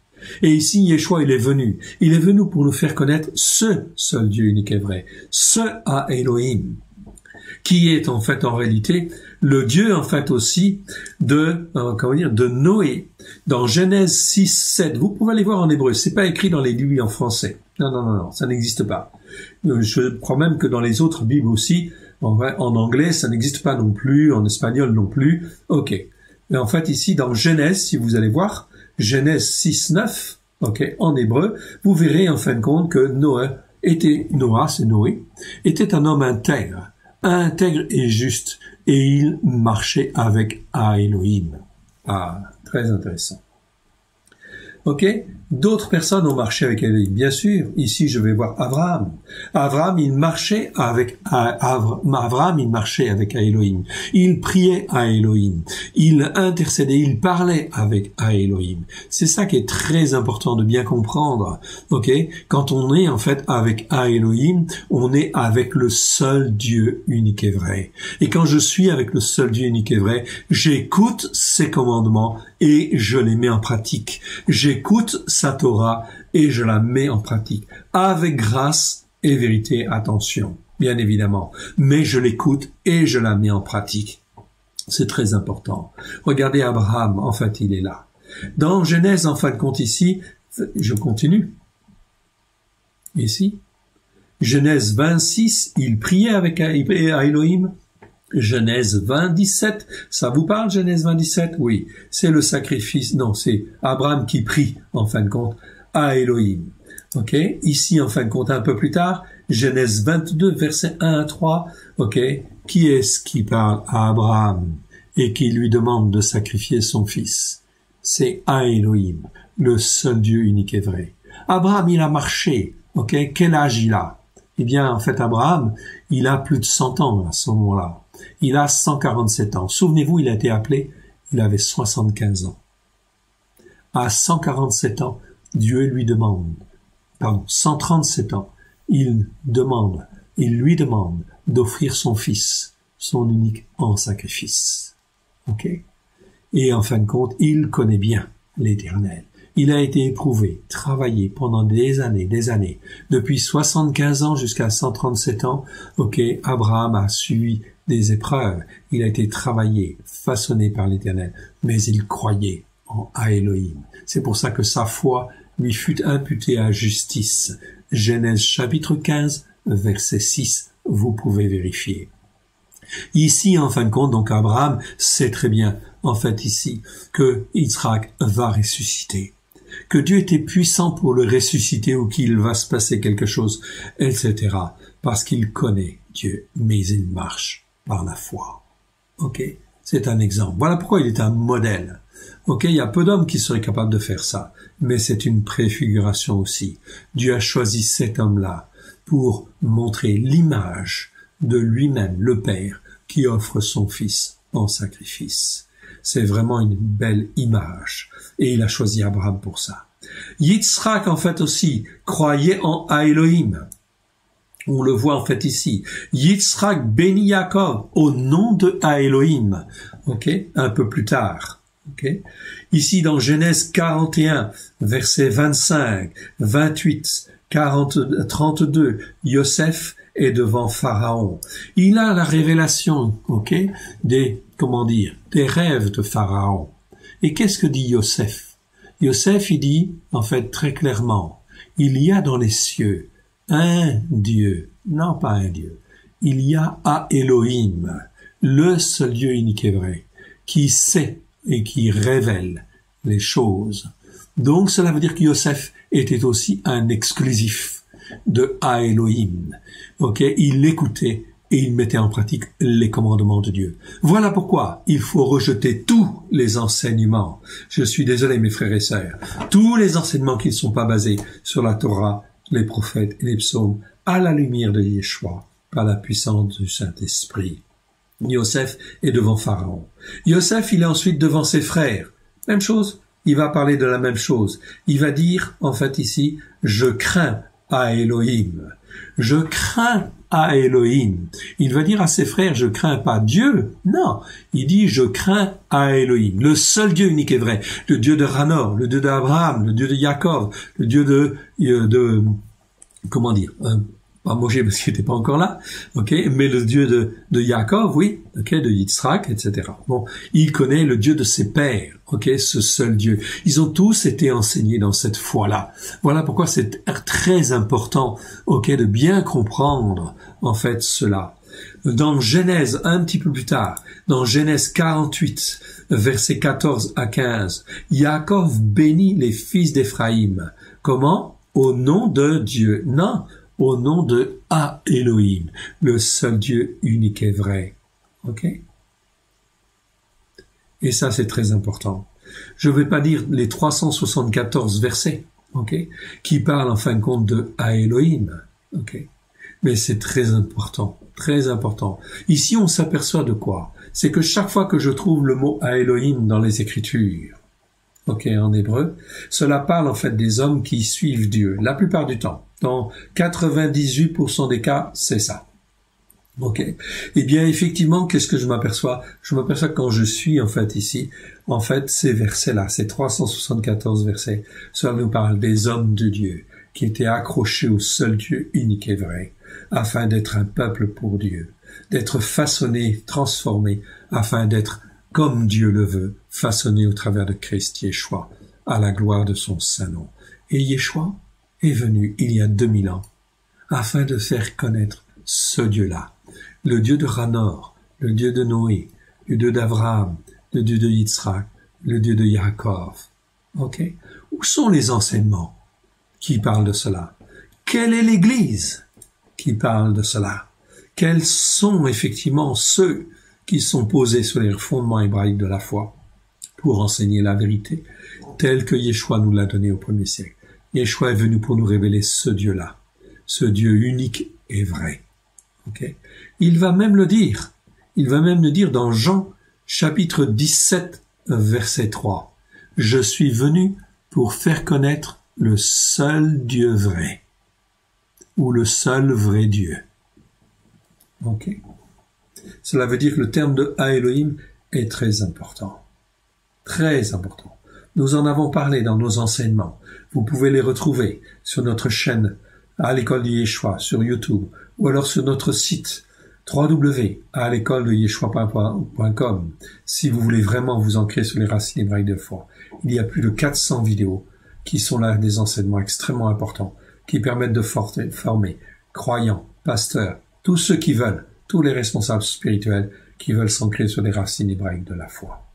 Et ici, Yeshua, il est venu pour nous faire connaître ce seul Dieu unique et vrai, ce Elohim, qui est en fait en réalité le Dieu en fait aussi de Noé. Dans Genèse 6, 7, vous pouvez aller voir en hébreu, c'est pas écrit dans les Bibles en français. Non, ça n'existe pas. Je crois même que dans les autres Bibles aussi, en anglais, ça n'existe pas non plus, en espagnol non plus. Ok. Mais en fait ici, dans Genèse, si vous allez voir, Genèse 6, 9, ok, en hébreu, vous verrez en fin de compte que Noé, était un homme intègre et juste, et il marchait avec Elohim. Ah, très intéressant. Ok, d'autres personnes ont marché avec Elohim. Bien sûr, ici je vais voir Abraham. Abraham, il marchait avec Elohim. Il priait à Elohim. Il intercédait, il parlait avec Elohim. C'est ça qui est très important de bien comprendre. Ok, quand on est en fait avec Elohim, on est avec le seul Dieu unique et vrai. Et quand je suis avec le seul Dieu unique et vrai, j'écoute ses commandements et je les mets en pratique. J'écoute sa Torah et je la mets en pratique. Avec grâce et vérité, attention, bien évidemment. Mais je l'écoute et je la mets en pratique. C'est très important. Regardez Abraham, en fait, il est là. Dans Genèse, en fin de compte ici, je continue. Ici, Genèse 26, il priait avec Elohim. Genèse 20, 17, ça vous parle, Genèse 20, 17? Oui, c'est le sacrifice, non, c'est Abraham qui prie, en fin de compte, à Elohim. Ok, ici, en fin de compte, un peu plus tard, Genèse 22, versets 1 à 3, ok, qui est-ce qui parle à Abraham et qui lui demande de sacrifier son fils? C'est Elohim, le seul Dieu unique et vrai. Abraham, il a marché, ok, quel âge il a? Eh bien, en fait, Abraham, il a plus de 100 ans à ce moment-là. Il a 147 ans. Souvenez-vous, il a été appelé, il avait 75 ans. À 147 ans, Dieu lui demande, 137 ans, il lui demande d'offrir son fils, son unique en sacrifice. Ok? Et en fin de compte, il connaît bien l'Éternel. Il a été éprouvé, travaillé pendant des années, depuis 75 ans jusqu'à 137 ans. Ok, Abraham a suivi des épreuves, il a été travaillé, façonné par l'Éternel, mais il croyait en Elohim. C'est pour ça que sa foi lui fut imputée à justice. Genèse chapitre 15, verset 6, vous pouvez vérifier. Ici, en fin de compte, donc Abraham sait très bien, en fait ici, que Yitzhak va ressusciter, que Dieu était puissant pour le ressusciter ou qu'il va se passer quelque chose, etc. Parce qu'il connaît Dieu, mais il marche par la foi. Ok, c'est un exemple. Voilà pourquoi il est un modèle. Ok, il y a peu d'hommes qui seraient capables de faire ça, mais c'est une préfiguration aussi. Dieu a choisi cet homme-là pour montrer l'image de lui-même, le Père, qui offre son Fils en sacrifice. C'est vraiment une belle image. Et il a choisi Abraham pour ça. Yitzhak, en fait, aussi, croyait en Elohim. On le voit, en fait, ici. Yitzhak bénit Yaakov au nom de Elohim. Ok? Un peu plus tard. Ok? Ici, dans Genèse 41, versets 25, 28, 32, Yosef est devant Pharaon. Il a la révélation, ok, des rêves de Pharaon. Et qu'est-ce que dit Yosef? Yosef, il dit, en fait, très clairement, il y a dans les cieux un Dieu, non pas un Dieu, il y a Elohim, le seul Dieu unique et vrai, qui sait et qui révèle les choses. Donc, cela veut dire que Yosef était aussi un exclusif de Elohim. Ok, il l'écoutait et il mettait en pratique les commandements de Dieu. Voilà pourquoi il faut rejeter tous les enseignements. Je suis désolé, mes frères et sœurs. Tous les enseignements qui ne sont pas basés sur la Torah, les prophètes et les psaumes, à la lumière de Yeshua, par la puissance du Saint-Esprit. Yosef est devant Pharaon. Yosef, il est ensuite devant ses frères. Même chose. Il va parler de la même chose. Il va dire, en fait ici, je crains à Elohim. Je crains à Elohim. Il va dire à ses frères, je crains pas Dieu. Non. Il dit, je crains à Elohim. Le seul Dieu unique et vrai. Le Dieu de Hanor, le Dieu d'Abraham, le Dieu de Jacob, le Dieu de pas Moshe parce qu'il n'était pas encore là, ok, mais le Dieu de Jacob, oui, ok, de Yitzhak, etc. Bon, il connaît le Dieu de ses pères, ok, ce seul Dieu. Ils ont tous été enseignés dans cette foi-là. Voilà pourquoi c'est très important, ok, de bien comprendre, en fait, cela. Dans Genèse, un petit peu plus tard, dans Genèse 48, versets 14 à 15, Jacob bénit les fils d'Éphraïm. Comment? Au nom de Dieu. Non, au nom de Elohim, le seul Dieu unique et vrai. Ok? Et ça, c'est très important. Je ne vais pas dire les 374 versets, ok, qui parlent en fin de compte de Elohim, ok. Mais c'est très important, très important. Ici, on s'aperçoit de quoi? C'est que chaque fois que je trouve le mot Elohim dans les Écritures, ok, en hébreu, cela parle en fait des hommes qui suivent Dieu, la plupart du temps. Dans 98% des cas, c'est ça. Ok. Eh bien, effectivement, qu'est-ce que je m'aperçois? Je m'aperçois que quand je suis, en fait, ici, en fait, ces versets-là, ces 374 versets, cela nous parle des hommes de Dieu, qui étaient accrochés au seul Dieu unique et vrai, afin d'être un peuple pour Dieu, d'être façonnés, transformés, afin d'être comme Dieu le veut, façonnés au travers de Christ Yeshua, à la gloire de son saint nom. Et Yeshua est venu il y a 2000 ans, afin de faire connaître ce Dieu-là, le Dieu de Hanor, le Dieu de Noé, le Dieu d'Abraham, le Dieu de Yitzhak, le Dieu de Yaakov. Ok? Où sont les enseignements qui parlent de cela? Quelle est l'Église qui parle de cela? Quels sont effectivement ceux qui sont posés sur les fondements hébraïques de la foi pour enseigner la vérité, telle que Yeshua nous l'a donnée au premier siècle? Yeshua est venu pour nous révéler ce Dieu-là, ce Dieu unique et vrai. Okay? Il va même le dire dans Jean chapitre 17 verset 3. Je suis venu pour faire connaître le seul Dieu vrai, ou le seul vrai Dieu. Ok? Cela veut dire que le terme de Elohim est très important. Très important. Nous en avons parlé dans nos enseignements. Vous pouvez les retrouver sur notre chaîne à l'école de Yeshua, sur YouTube, ou alors sur notre site www.alécoledeyeshua.com si vous voulez vraiment vous ancrer sur les racines hébraïques de foi. Il y a plus de 400 vidéos qui sont là des enseignements extrêmement importants qui permettent de former croyants, pasteurs, tous ceux qui veulent, tous les responsables spirituels qui veulent s'ancrer sur les racines hébraïques de la foi.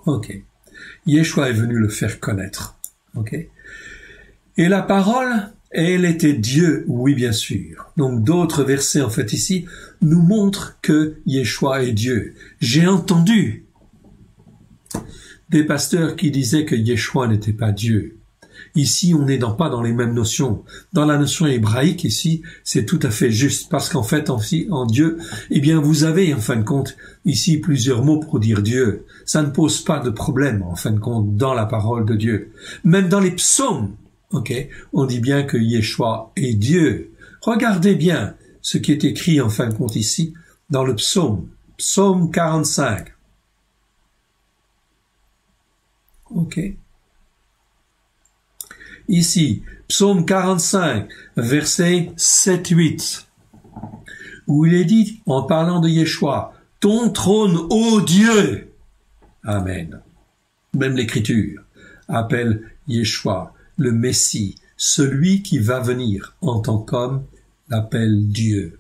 Ok. Yeshua est venu le faire connaître. Ok. Et la parole, elle était Dieu, oui bien sûr. Donc d'autres versets en fait ici nous montrent que Yeshua est Dieu. J'ai entendu des pasteurs qui disaient que Yeshua n'était pas Dieu. Ici, on n'est pas dans les mêmes notions. Dans la notion hébraïque, ici, c'est tout à fait juste, parce qu'en fait, en Dieu, eh bien, vous avez, en fin de compte, ici, plusieurs mots pour dire Dieu. Ça ne pose pas de problème, en fin de compte, dans la parole de Dieu. Même dans les psaumes, ok, on dit bien que Yeshua est Dieu. Regardez bien ce qui est écrit, en fin de compte, ici, dans le psaume 45. Ok. Ici, psaume 45, versets 7-8, où il est dit, en parlant de Yeshua, « Ton trône, ô Dieu !» Amen. Même l'Écriture appelle Yeshua, le Messie, celui qui va venir en tant qu'homme, l'appelle Dieu.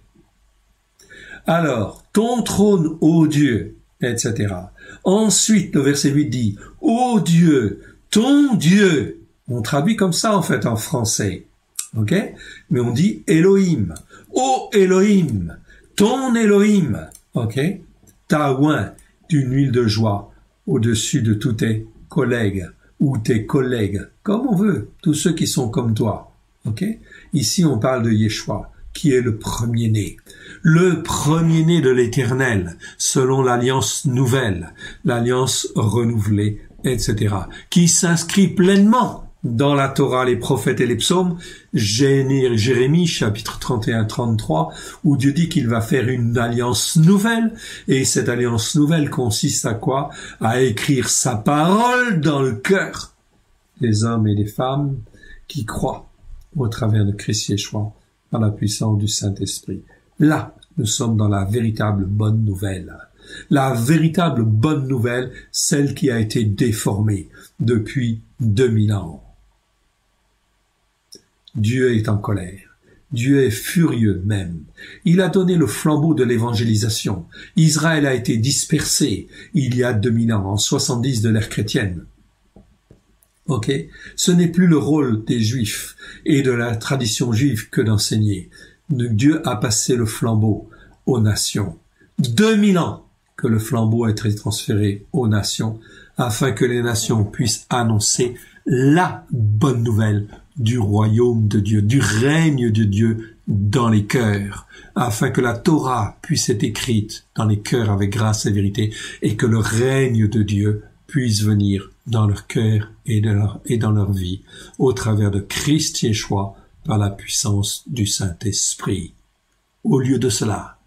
Alors, « Ton trône, ô Dieu !» etc. Ensuite, le verset 8 dit, « Ô Dieu, ton Dieu !» On traduit comme ça, en fait, en français. Ok? Mais on dit Elohim. Ô Elohim, ton Elohim. Ok? T'as oint d'une huile de joie au-dessus de tous tes collègues ou tes collègues, comme on veut, tous ceux qui sont comme toi. Ok? Ici, on parle de Yeshua, qui est le premier-né. Le premier-né de l'Éternel, selon l'alliance nouvelle, l'alliance renouvelée, etc., qui s'inscrit pleinement dans la Torah, les prophètes et les psaumes, Jérémie, chapitre 31-33, où Dieu dit qu'il va faire une alliance nouvelle, et cette alliance nouvelle consiste à quoi? À écrire sa parole dans le cœur des hommes et des femmes qui croient au travers de Christ Yeshua, par la puissance du Saint-Esprit. Là, nous sommes dans la véritable bonne nouvelle. La véritable bonne nouvelle, celle qui a été déformée depuis 2000 ans. Dieu est en colère. Dieu est furieux même. Il a donné le flambeau de l'évangélisation. Israël a été dispersé il y a 2000 ans, en 70 de l'ère chrétienne. Ok? Ce n'est plus le rôle des Juifs et de la tradition juive que d'enseigner. Dieu a passé le flambeau aux nations. 2000 ans que le flambeau a été transféré aux nations, afin que les nations puissent annoncer la bonne nouvelle du royaume de Dieu, du règne de Dieu dans les cœurs, afin que la Torah puisse être écrite dans les cœurs avec grâce et vérité, et que le règne de Dieu puisse venir dans leur cœur et dans leur vie, au travers de Christ Yeshua, par la puissance du Saint-Esprit. Au lieu de cela,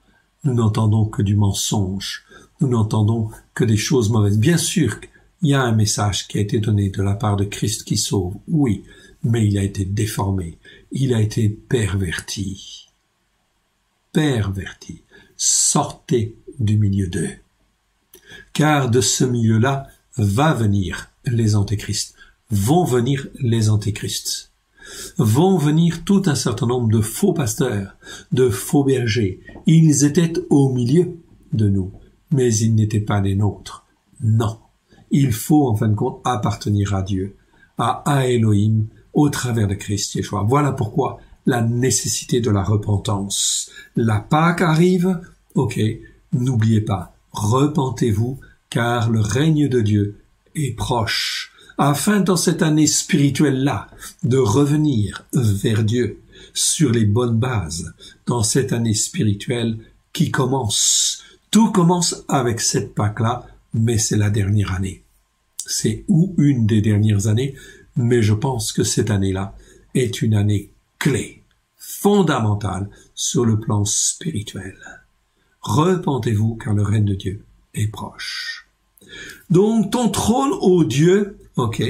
nous n'entendons que du mensonge, nous n'entendons que des choses mauvaises. Bien sûr, il y a un message qui a été donné de la part de Christ qui sauve, oui, mais il a été déformé, il a été perverti. Perverti. Sortez du milieu d'eux. Car de ce milieu-là va venir les antéchrists, vont venir les antéchrists. Vont venir tout un certain nombre de faux pasteurs, de faux bergers. Ils étaient au milieu de nous, mais ils n'étaient pas les nôtres. Non. Il faut, en fin de compte, appartenir à Dieu, à Elohim, au travers de Christ Yeshua. Voilà pourquoi la nécessité de la repentance. La Pâque arrive, ok, n'oubliez pas, repentez-vous, car le règne de Dieu est proche, afin dans cette année spirituelle-là, de revenir vers Dieu sur les bonnes bases, dans cette année spirituelle qui commence. Tout commence avec cette Pâque-là, mais c'est la dernière année. C'est une des dernières années, mais je pense que cette année-là est une année clé, fondamentale sur le plan spirituel. Repentez-vous, car le règne de Dieu est proche. Donc, ton trône, ô Dieu, ok,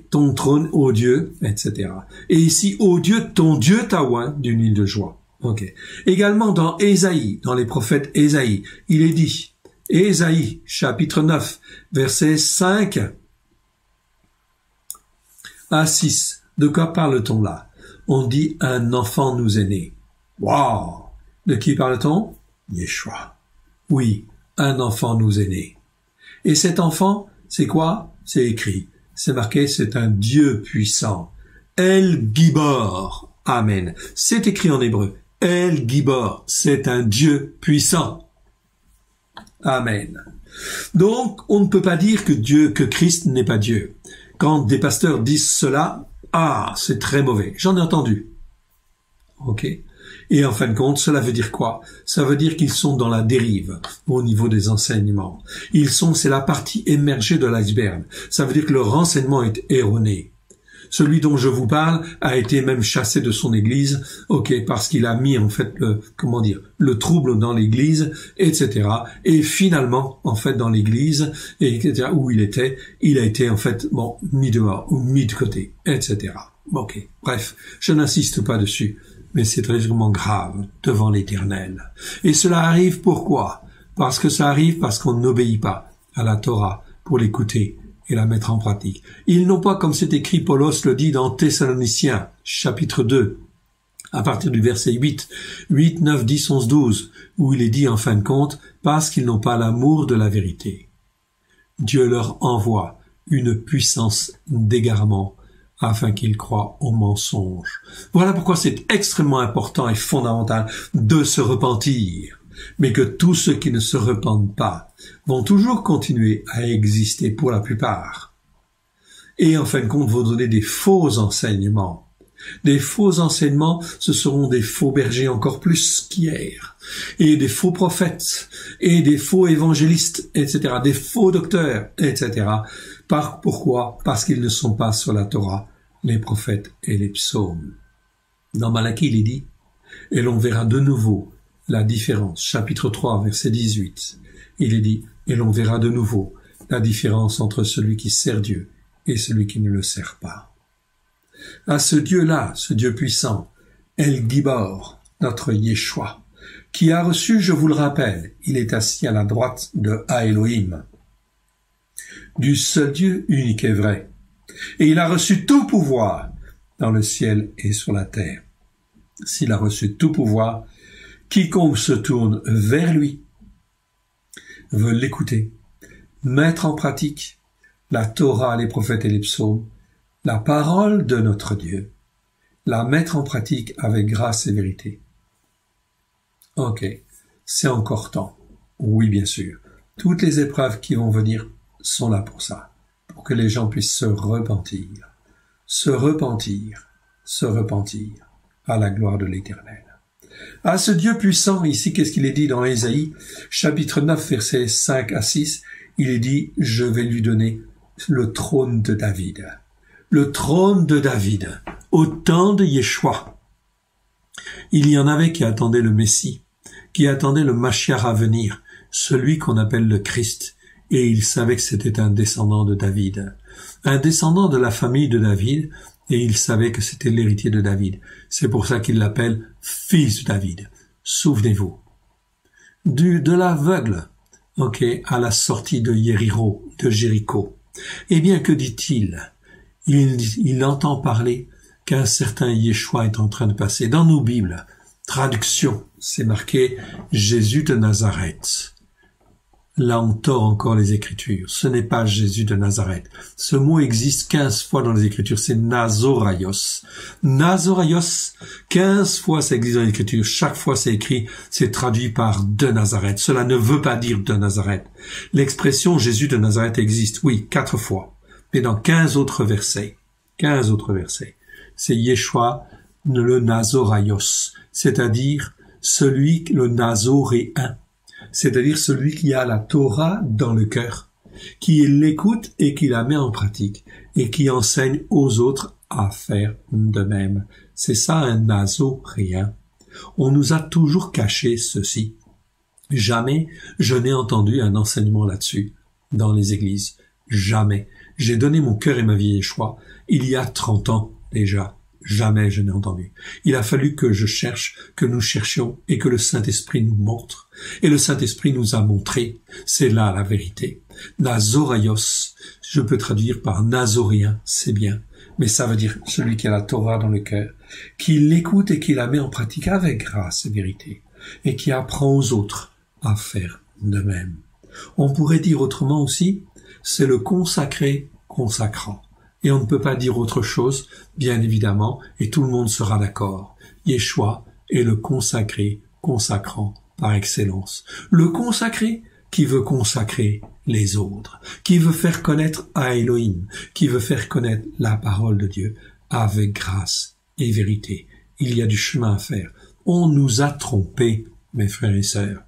ton trône, ô Dieu, etc. Et ici, ô Dieu, ton Dieu t'a oint d'une huile de joie. Ok. Également dans Ésaïe, dans les prophètes Ésaïe, il est dit, Ésaïe, chapitre 9, versets 5 à 6. De quoi parle-t-on là? On dit un enfant nous est né. Waouh! De qui parle-t-on? Yeshua. Oui, un enfant nous est né. Et cet enfant, c'est quoi? C'est écrit. C'est marqué, c'est un Dieu puissant. El Gibor. Amen. C'est écrit en hébreu. El Gibor. C'est un Dieu puissant. Amen. Donc, on ne peut pas dire que Christ n'est pas Dieu. Quand des pasteurs disent cela, c'est très mauvais. J'en ai entendu. Ok. Et en fin de compte, cela veut dire quoi? Ça veut dire qu'ils sont dans la dérive au niveau des enseignements. C'est la partie émergée de l'iceberg. Ça veut dire que leur enseignement est erroné. Celui dont je vous parle a été même chassé de son église, parce qu'il a mis en fait le trouble dans l'église, etc. Et finalement, en fait, dans l'église, etc., où il a été en fait mis dehors ou mis de côté, etc. Ok. Bref, je n'insiste pas dessus. Mais c'est vraiment grave devant l'Éternel. Et cela arrive pourquoi? Parce qu'on n'obéit pas à la Torah pour l'écouter et la mettre en pratique. Ils n'ont pas, comme c'est écrit, Paulos le dit dans Thessaloniciens, chapitre 2, à partir du verset 8, 9, 10, 11, 12, où il est dit en fin de compte, parce qu'ils n'ont pas l'amour de la vérité. Dieu leur envoie une puissance d'égarement afin qu'ils croient au mensonge. Voilà pourquoi c'est extrêmement important et fondamental de se repentir, mais que tous ceux qui ne se repentent pas vont toujours continuer à exister pour la plupart. Et en fin de compte, vont donner des faux enseignements. Des faux enseignements, ce seront des faux bergers encore plus qu'hier, et des faux prophètes, et des faux évangélistes, etc., des faux docteurs, etc. Pourquoi? Parce qu'ils ne sont pas sur la Torah, les prophètes et les psaumes. Dans Malachie, il est dit, et l'on verra de nouveau la différence. Chapitre 3, verset 18. Il est dit, et l'on verra de nouveau la différence entre celui qui sert Dieu et celui qui ne le sert pas. À ce Dieu-là, ce Dieu puissant, El Gibor, notre Yeshua, qui a reçu, je vous le rappelle, il est assis à la droite de Ha-Elohim, du seul Dieu unique et vrai. Et il a reçu tout pouvoir dans le ciel et sur la terre. S'il a reçu tout pouvoir, quiconque se tourne vers lui veut l'écouter, mettre en pratique la Torah, les prophètes et les psaumes, la parole de notre Dieu, la mettre en pratique avec grâce et vérité. Ok, c'est encore temps. Oui, bien sûr. Toutes les épreuves qui vont venir sont là pour ça. Pour que les gens puissent se repentir à la gloire de l'Éternel. À ce Dieu puissant, ici, qu'est-ce qu'il est dit dans Ésaïe, chapitre 9, versets 5 à 6, il est dit, je vais lui donner le trône de David. Le trône de David, au temps de Yeshua. Il y en avait qui attendaient le Messie, qui attendaient le Mashiach à venir, celui qu'on appelle le Christ, et il savait que c'était un descendant de David, un descendant de la famille de David, et il savait que c'était l'héritier de David. C'est pour ça qu'il l'appelle fils de David. Souvenez-vous. De l'aveugle, à la sortie de Jéricho. Eh bien, que dit-il? Il entend parler qu'un certain Yeshua est en train de passer. Dans nos Bibles, traduction, c'est marqué Jésus de Nazareth. Là, on tord encore les Écritures. Ce n'est pas Jésus de Nazareth. Ce mot existe 15 fois dans les Écritures. C'est Nazoraios. Nazoraios, 15 fois ça existe dans les Écritures. Chaque fois c'est écrit, c'est traduit par de Nazareth. Cela ne veut pas dire de Nazareth. L'expression Jésus de Nazareth existe, oui, 4 fois. Mais dans 15 autres versets. C'est Yeshua, le Nazoraios. C'est-à-dire le Nazoréen. C'est-à-dire celui qui a la Torah dans le cœur, qui l'écoute et qui la met en pratique, et qui enseigne aux autres à faire de même. C'est ça un nazoréen. On nous a toujours caché ceci. Jamais je n'ai entendu un enseignement là-dessus dans les églises. Jamais. J'ai donné mon cœur et ma vie à Yeshua il y a 30 ans déjà. Jamais je n'ai entendu. Il a fallu que nous cherchions et que le Saint-Esprit nous montre. Et le Saint-Esprit nous a montré. C'est là la vérité. Nazoraios, je peux traduire par Nazoréen, c'est bien. Mais ça veut dire celui qui a la Torah dans le cœur, qui l'écoute et qui la met en pratique avec grâce et vérité, et qui apprend aux autres à faire de même. On pourrait dire autrement aussi, c'est le consacré consacrant. Et on ne peut pas dire autre chose, bien évidemment, et tout le monde sera d'accord. Yeshua est le consacré consacrant par excellence. Le consacré qui veut consacrer les autres, qui veut faire connaître à Elohim, qui veut faire connaître la parole de Dieu avec grâce et vérité. Il y a du chemin à faire. On nous a trompés, mes frères et sœurs.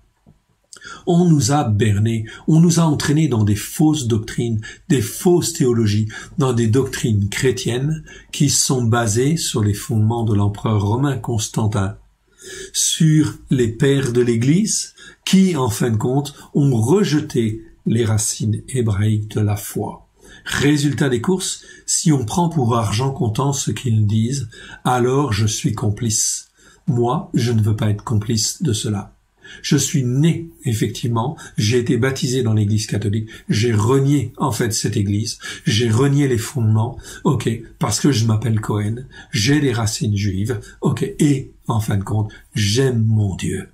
On nous a bernés, on nous a entraînés dans des fausses doctrines, des fausses théologies, dans des doctrines chrétiennes qui sont basées sur les fondements de l'empereur romain Constantin, sur les pères de l'Église qui, en fin de compte, ont rejeté les racines hébraïques de la foi. Résultat des courses, si on prend pour argent comptant ce qu'ils disent, alors je suis complice. Moi, je ne veux pas être complice de cela. Je suis né, effectivement, j'ai été baptisé dans l'église catholique, j'ai renié, en fait, cette église, j'ai renié les fondements, parce que je m'appelle Cohen, j'ai des racines juives, et, en fin de compte, j'aime mon Dieu.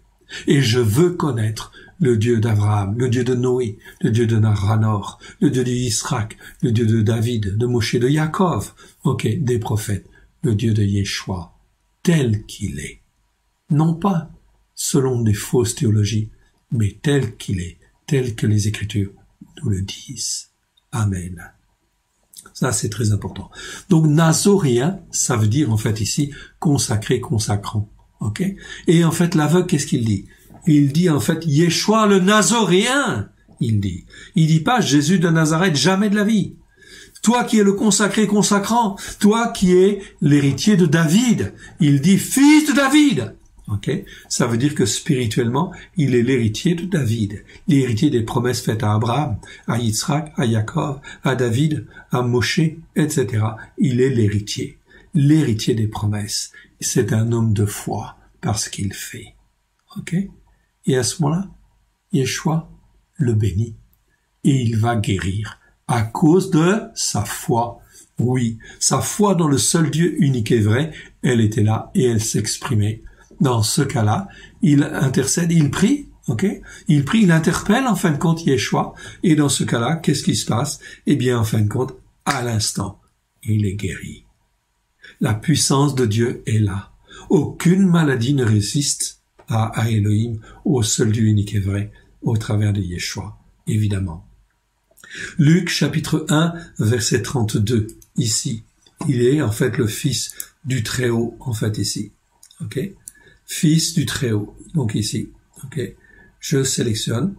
Et je veux connaître le Dieu d'Abraham, le Dieu de Noé, le Dieu de Naranor, le Dieu d'Israël, le Dieu de David, de Moshe, de Yaakov, des prophètes, le Dieu de Yeshua, tel qu'il est. Non pas selon des fausses théologies, mais tel qu'il est, tel que les Écritures nous le disent. Amen. Ça, c'est très important. Donc, nazoréen, ça veut dire, en fait, ici, consacré, consacrant. Et en fait, l'aveugle, qu'est-ce qu'il dit? Il dit, en fait, Yeshua le nazoréen, il dit. Il dit pas Jésus de Nazareth, jamais de la vie. Toi qui es le consacré, consacrant, toi qui es l'héritier de David, il dit fils de David. Ça veut dire que spirituellement, il est l'héritier de David, l'héritier des promesses faites à Abraham, à Yitzhak, à Yaakov, à David, à Moshe, etc. Il est l'héritier des promesses. C'est un homme de foi parce qu'il fait. Et à ce moment-là, Yeshua le bénit et il va guérir à cause de sa foi. Oui, sa foi dans le seul Dieu unique et vrai, elle était là et elle s'exprimait. Dans ce cas-là, il intercède, il prie, il prie, il interpelle en fin de compte Yeshua, et dans ce cas-là, qu'est-ce qui se passe? Eh bien, en fin de compte, à l'instant, il est guéri. La puissance de Dieu est là. Aucune maladie ne résiste à Elohim, au seul Dieu unique et vrai, au travers de Yeshua, évidemment. Luc chapitre 1, verset 32, ici. Il est en fait le fils du Très-Haut, en fait ici. Fils du Très-Haut, donc ici. Je sélectionne.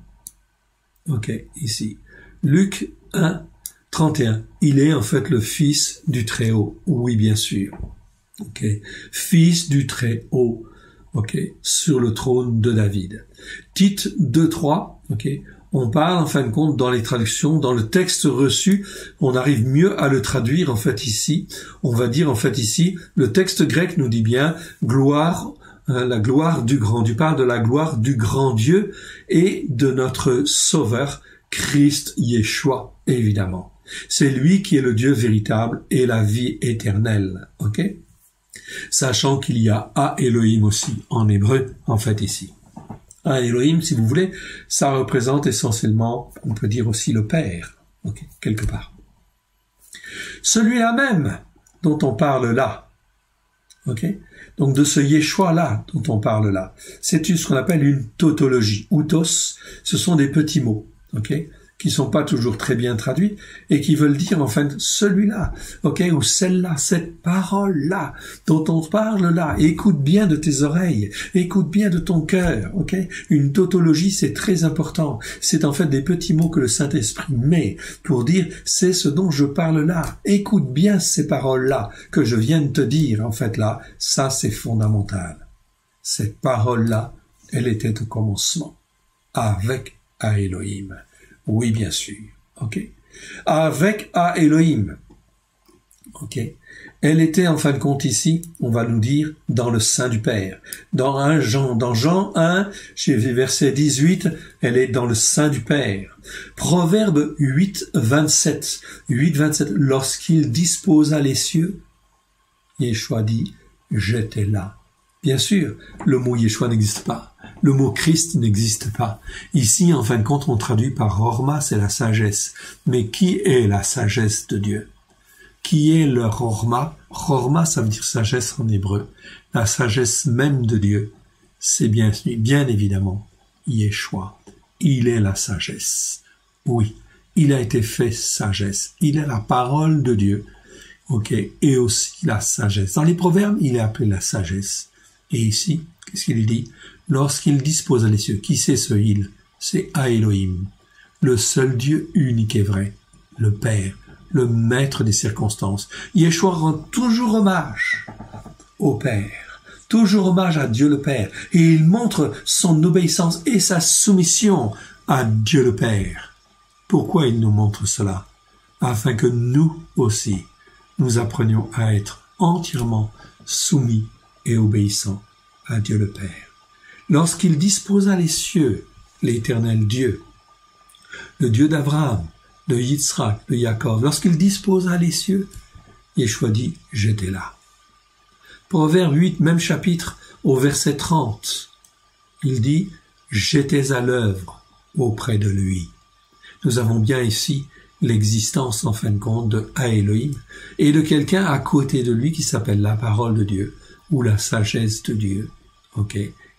Ici. Luc 1, 31. Il est en fait le fils du Très-Haut. Oui, bien sûr. Fils du Très-Haut. Sur le trône de David. Tite 2, 3. On parle, en fin de compte, dans les traductions, dans le texte reçu, on arrive mieux à le traduire, en fait, ici. On va dire, en fait, ici, le texte grec nous dit bien, gloire, la gloire du grand. Tu parles de la gloire du grand Dieu et de notre Sauveur, Christ Yeshua, évidemment. C'est lui qui est le Dieu véritable et la vie éternelle. Sachant qu'il y a A Elohim aussi, en hébreu, en fait, ici. A Elohim, si vous voulez, ça représente essentiellement, on peut dire aussi le Père, quelque part. Celui-là même, dont on parle là, donc de ce Yeshua-là, dont on parle là, c'est ce qu'on appelle une tautologie. Outos, ce sont des petits mots, qui sont pas toujours très bien traduits, et qui veulent dire, en fait, celui-là, ou celle-là, cette parole-là, dont on parle là, écoute bien de tes oreilles, écoute bien de ton cœur, Une tautologie, c'est très important. C'est en fait des petits mots que le Saint-Esprit met pour dire, c'est ce dont je parle là. Écoute bien ces paroles-là que je viens de te dire, en fait, là. Ça, c'est fondamental. Cette parole-là, elle était au commencement, avec Elohim. Oui, bien sûr. Avec A Elohim. Elle était en fin de compte ici, on va nous dire, dans le sein du Père. Dans Jean 1, chez verset 18, elle est dans le sein du Père. Proverbe 8, 27. Lorsqu'il disposa les cieux, Yeshua dit, j'étais là. Bien sûr, le mot Yeshua n'existe pas. Le mot Christ n'existe pas. Ici, en fin de compte, on traduit par Horma, c'est la sagesse. Mais qui est la sagesse de Dieu? Qui est le Horma? Horma, ça veut dire sagesse en hébreu. La sagesse même de Dieu, c'est bien évidemment Yeshua. Il est la sagesse. Oui, il a été fait sagesse. Il est la parole de Dieu. Ok, et aussi la sagesse. Dans les proverbes, il est appelé la sagesse. Et ici, qu'est-ce qu'il dit? Lorsqu'il dispose les cieux, qui c'est ce il? C'est Elohim, le seul Dieu unique et vrai, le Père, le maître des circonstances. Yeshua rend toujours hommage au Père, toujours hommage à Dieu le Père, et il montre son obéissance et sa soumission à Dieu le Père. Pourquoi il nous montre cela? Afin que nous aussi, nous apprenions à être entièrement soumis et obéissants à Dieu le Père. Lorsqu'il disposa les cieux, l'Éternel Dieu, le Dieu d'Abraham, de Yitzhak, de Jacob, lorsqu'il disposa les cieux, Yeshua dit, j'étais là. Proverbe 8, même chapitre, au verset 30, il dit, j'étais à l'œuvre auprès de lui. Nous avons bien ici l'existence, en fin de compte, de Elohim et de quelqu'un à côté de lui qui s'appelle la parole de Dieu ou la sagesse de Dieu,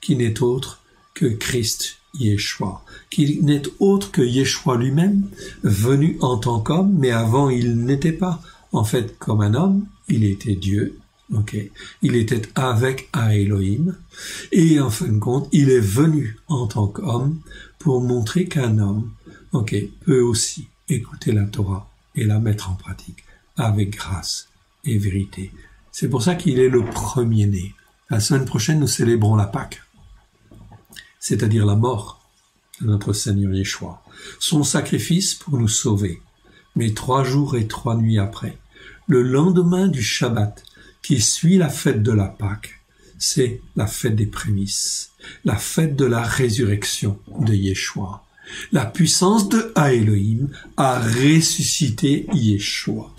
qui n'est autre que Christ Yeshua, qui n'est autre que Yeshua lui-même, venu en tant qu'homme, mais avant il n'était pas. En fait, comme un homme, il était Dieu, il était avec Elohim, et en fin de compte, il est venu en tant qu'homme pour montrer qu'un homme, peut aussi écouter la Torah et la mettre en pratique avec grâce et vérité. C'est pour ça qu'il est le premier-né. La semaine prochaine, nous célébrons la Pâque, c'est-à-dire la mort de notre Seigneur Yeshua, son sacrifice pour nous sauver. Mais 3 jours et 3 nuits après, le lendemain du Shabbat, qui suit la fête de la Pâque, c'est la fête des prémices, la fête de la résurrection de Yeshua. La puissance de Elohim a ressuscité Yeshua,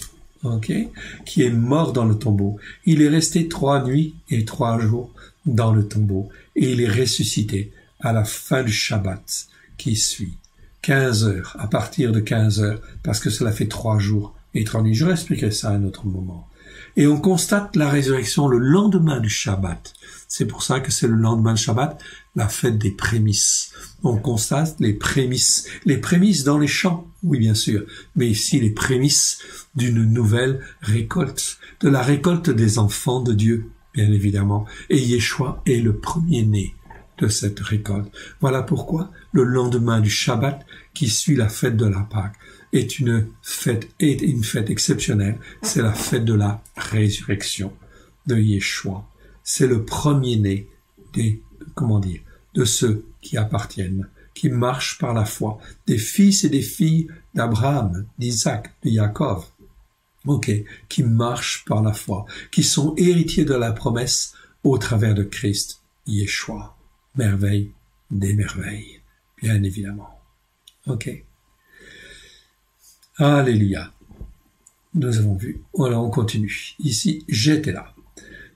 qui est mort dans le tombeau. Il est resté 3 nuits et 3 jours dans le tombeau et il est ressuscité à la fin du Shabbat qui suit. 15 heures, à partir de 15 heures, parce que cela fait 3 jours et 3 nuits. Je vais expliquer ça à un autre moment. Et on constate la résurrection le lendemain du Shabbat. C'est pour ça que c'est le lendemain du Shabbat, la fête des prémices. On constate les prémices dans les champs, oui bien sûr, mais ici les prémices d'une nouvelle récolte, de la récolte des enfants de Dieu, bien évidemment. Et Yeshua est le premier-né de cette récolte. Voilà pourquoi le lendemain du Shabbat, qui suit la fête de la Pâque, est une fête exceptionnelle. C'est la fête de la résurrection de Yeshua. C'est le premier-né de ceux qui appartiennent, qui marchent par la foi, des fils et des filles d'Abraham, d'Isaac, de Jacob, qui marchent par la foi, qui sont héritiers de la promesse au travers de Christ, Yeshua. Merveille des merveilles, bien évidemment. Alléluia. Nous avons vu. Voilà, on continue. Ici, j'étais là.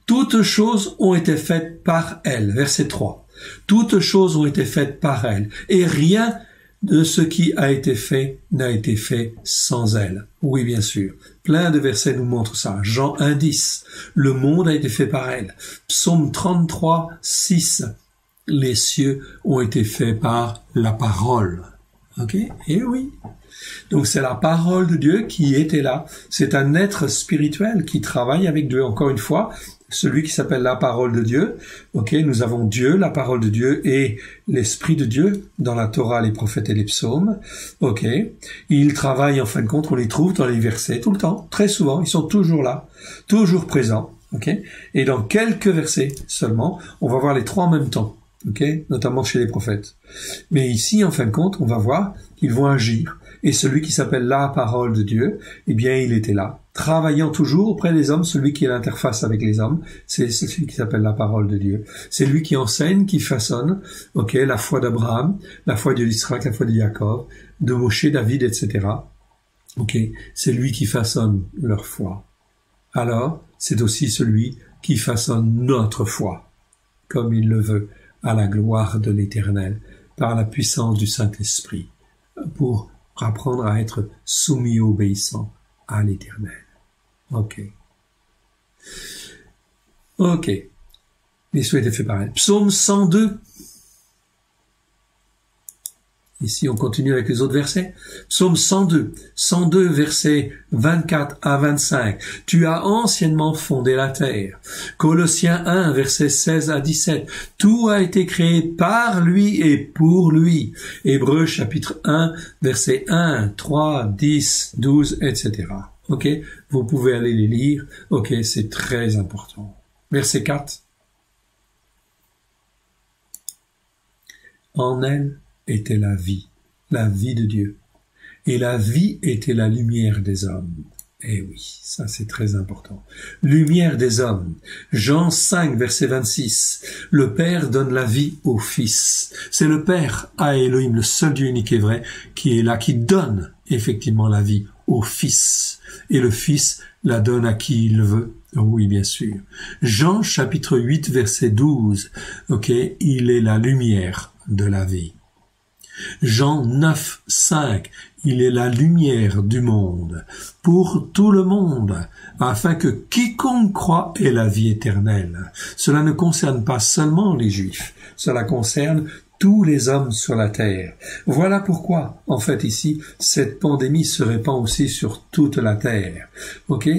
Toutes choses ont été faites par elle. Verset 3. Toutes choses ont été faites par elle. Et rien de ce qui a été fait n'a été fait sans elle. Oui, bien sûr. Plein de versets nous montrent ça. Jean 1,10. Le monde a été fait par elle. Psaume 33, 6. Les cieux ont été faits par la parole. Et oui. Donc c'est la parole de Dieu qui était là. C'est un être spirituel qui travaille avec Dieu. Encore une fois, celui qui s'appelle la parole de Dieu. Nous avons Dieu, la parole de Dieu et l'esprit de Dieu dans la Torah, les prophètes et les psaumes. Ils travaillent en fin de compte, on les trouve dans les versets tout le temps, très souvent. Ils sont toujours là, toujours présents. Et dans quelques versets seulement, on va voir les 3 en même temps. Notamment chez les prophètes. Mais ici, en fin de compte, on va voir qu'ils vont agir. Et celui qui s'appelle la parole de Dieu, eh bien, il était là, travaillant toujours auprès des hommes. Celui qui est l'interface avec les hommes, c'est celui qui s'appelle la parole de Dieu. C'est lui qui enseigne, qui façonne, la foi d'Abraham, la foi d'Isaac, la foi de Jacob, de Moshe, David, etc. C'est lui qui façonne leur foi. Alors, c'est aussi celui qui façonne notre foi, comme il le veut, à la gloire de l'Éternel, par la puissance du Saint-Esprit, pour apprendre à être soumis et obéissant à l'Éternel. Ok. Les souhaits étaient faits par elle. Psaume 102. Ici, on continue avec les autres versets. Psaume 102. 102, versets 24 à 25. Tu as anciennement fondé la terre. Colossiens 1, versets 16 à 17. Tout a été créé par lui et pour lui. Hébreux, chapitre 1, versets 1, 3, 10, 12, etc. Vous pouvez aller les lire. C'est très important. Verset 4. En elle était la vie de Dieu. Et la vie était la lumière des hommes. Eh oui, ça c'est très important. Lumière des hommes. Jean 5, verset 26. Le Père donne la vie au Fils. C'est le Père, Elohim, le seul Dieu unique et vrai, qui est là, qui donne effectivement la vie au Fils. Et le Fils la donne à qui il veut. Oui, bien sûr. Jean chapitre 8, verset 12. Il est la lumière de la vie. Jean 9, 5, il est la lumière du monde, pour tout le monde, afin que quiconque croit ait la vie éternelle. Cela ne concerne pas seulement les Juifs, cela concerne tous les hommes sur la terre. Voilà pourquoi, en fait, ici, cette pandémie se répand aussi sur toute la terre.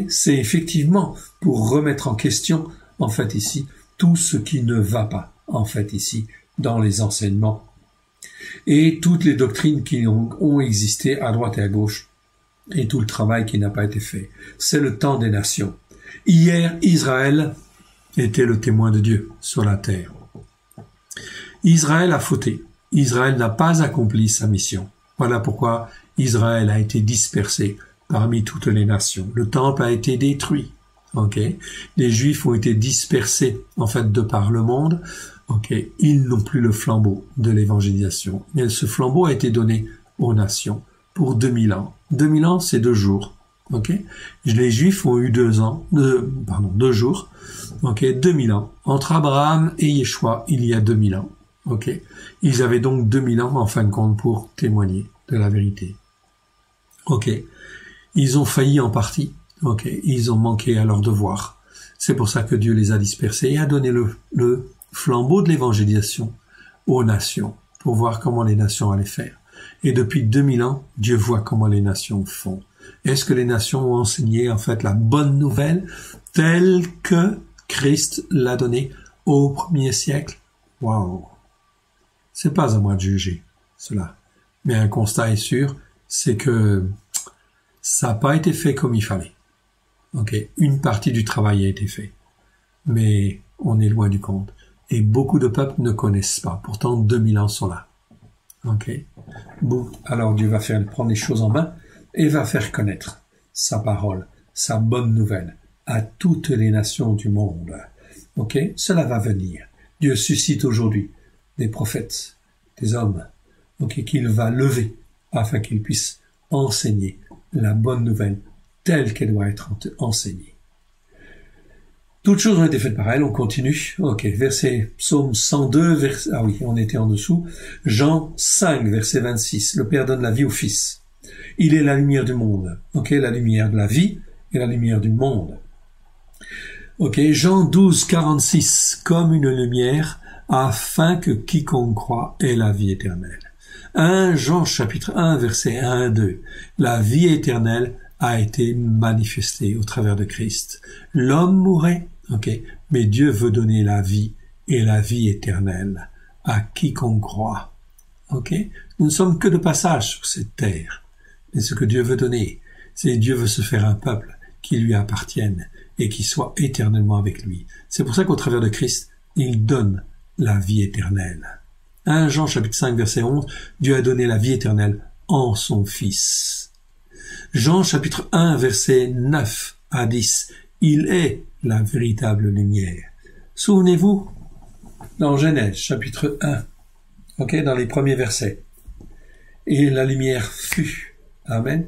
C'est effectivement pour remettre en question, en fait, ici, tout ce qui ne va pas, en fait, ici, dans les enseignements et toutes les doctrines qui ont existé à droite et à gauche, et tout le travail qui n'a pas été fait. C'est le temps des nations. Hier, Israël était le témoin de Dieu sur la terre. Israël a fauté. Israël n'a pas accompli sa mission. Voilà pourquoi Israël a été dispersé parmi toutes les nations. Le temple a été détruit. Les Juifs ont été dispersés, en fait, de par le monde. Ils n'ont plus le flambeau de l'évangélisation. Mais ce flambeau a été donné aux nations pour 2000 ans. 2000 ans, c'est 2 jours. Les Juifs ont eu 2 jours. 2000 ans. Entre Abraham et Yeshua, il y a 2000 ans. Ils avaient donc 2000 ans, en fin de compte, pour témoigner de la vérité. Ils ont failli en partie. Ils ont manqué à leur devoir. C'est pour ça que Dieu les a dispersés et a donné le flambeau de l'évangélisation aux nations, pour voir comment les nations allaient faire. Et depuis 2000 ans, Dieu voit comment les nations font. Est-ce que les nations ont enseigné, en fait, la bonne nouvelle telle que Christ l'a donnée au 1er siècle? Waouh! C'est pas à moi de juger cela. Mais un constat est sûr, c'est que ça n'a pas été fait comme il fallait. Une partie du travail a été fait. Mais on est loin du compte. Et beaucoup de peuples ne connaissent pas. Pourtant, 2000 ans sont là. Bon, alors Dieu va prendre les choses en main et va faire connaître sa parole, sa bonne nouvelle à toutes les nations du monde. Cela va venir. Dieu suscite aujourd'hui des prophètes, des hommes, qu'il va lever afin qu'ils puissent enseigner la bonne nouvelle telle qu'elle doit être enseignée. Toutes choses ont été faites par elle, on continue. Verset Psaume 102, on était en dessous. Jean 5, verset 26. Le Père donne la vie au Fils. Il est la lumière du monde. La lumière de la vie et la lumière du monde. Jean 12, 46. Comme une lumière, afin que quiconque croit ait la vie éternelle. 1 Jean chapitre 1, verset 1 à 2. La vie éternelle a été manifestée au travers de Christ. L'homme mourait, mais Dieu veut donner la vie et la vie éternelle à quiconque croit. Nous ne sommes que de passage sur cette terre. Mais ce que Dieu veut donner, c'est Dieu veut se faire un peuple qui lui appartienne et qui soit éternellement avec lui. C'est pour ça qu'au travers de Christ, il donne la vie éternelle. 1 Jean chapitre 5 verset 11, Dieu a donné la vie éternelle en son Fils. Jean chapitre 1 verset 9 à 10. Il est la véritable lumière. Souvenez-vous, dans Genèse chapitre 1, dans les premiers versets. Et la lumière fut. Amen.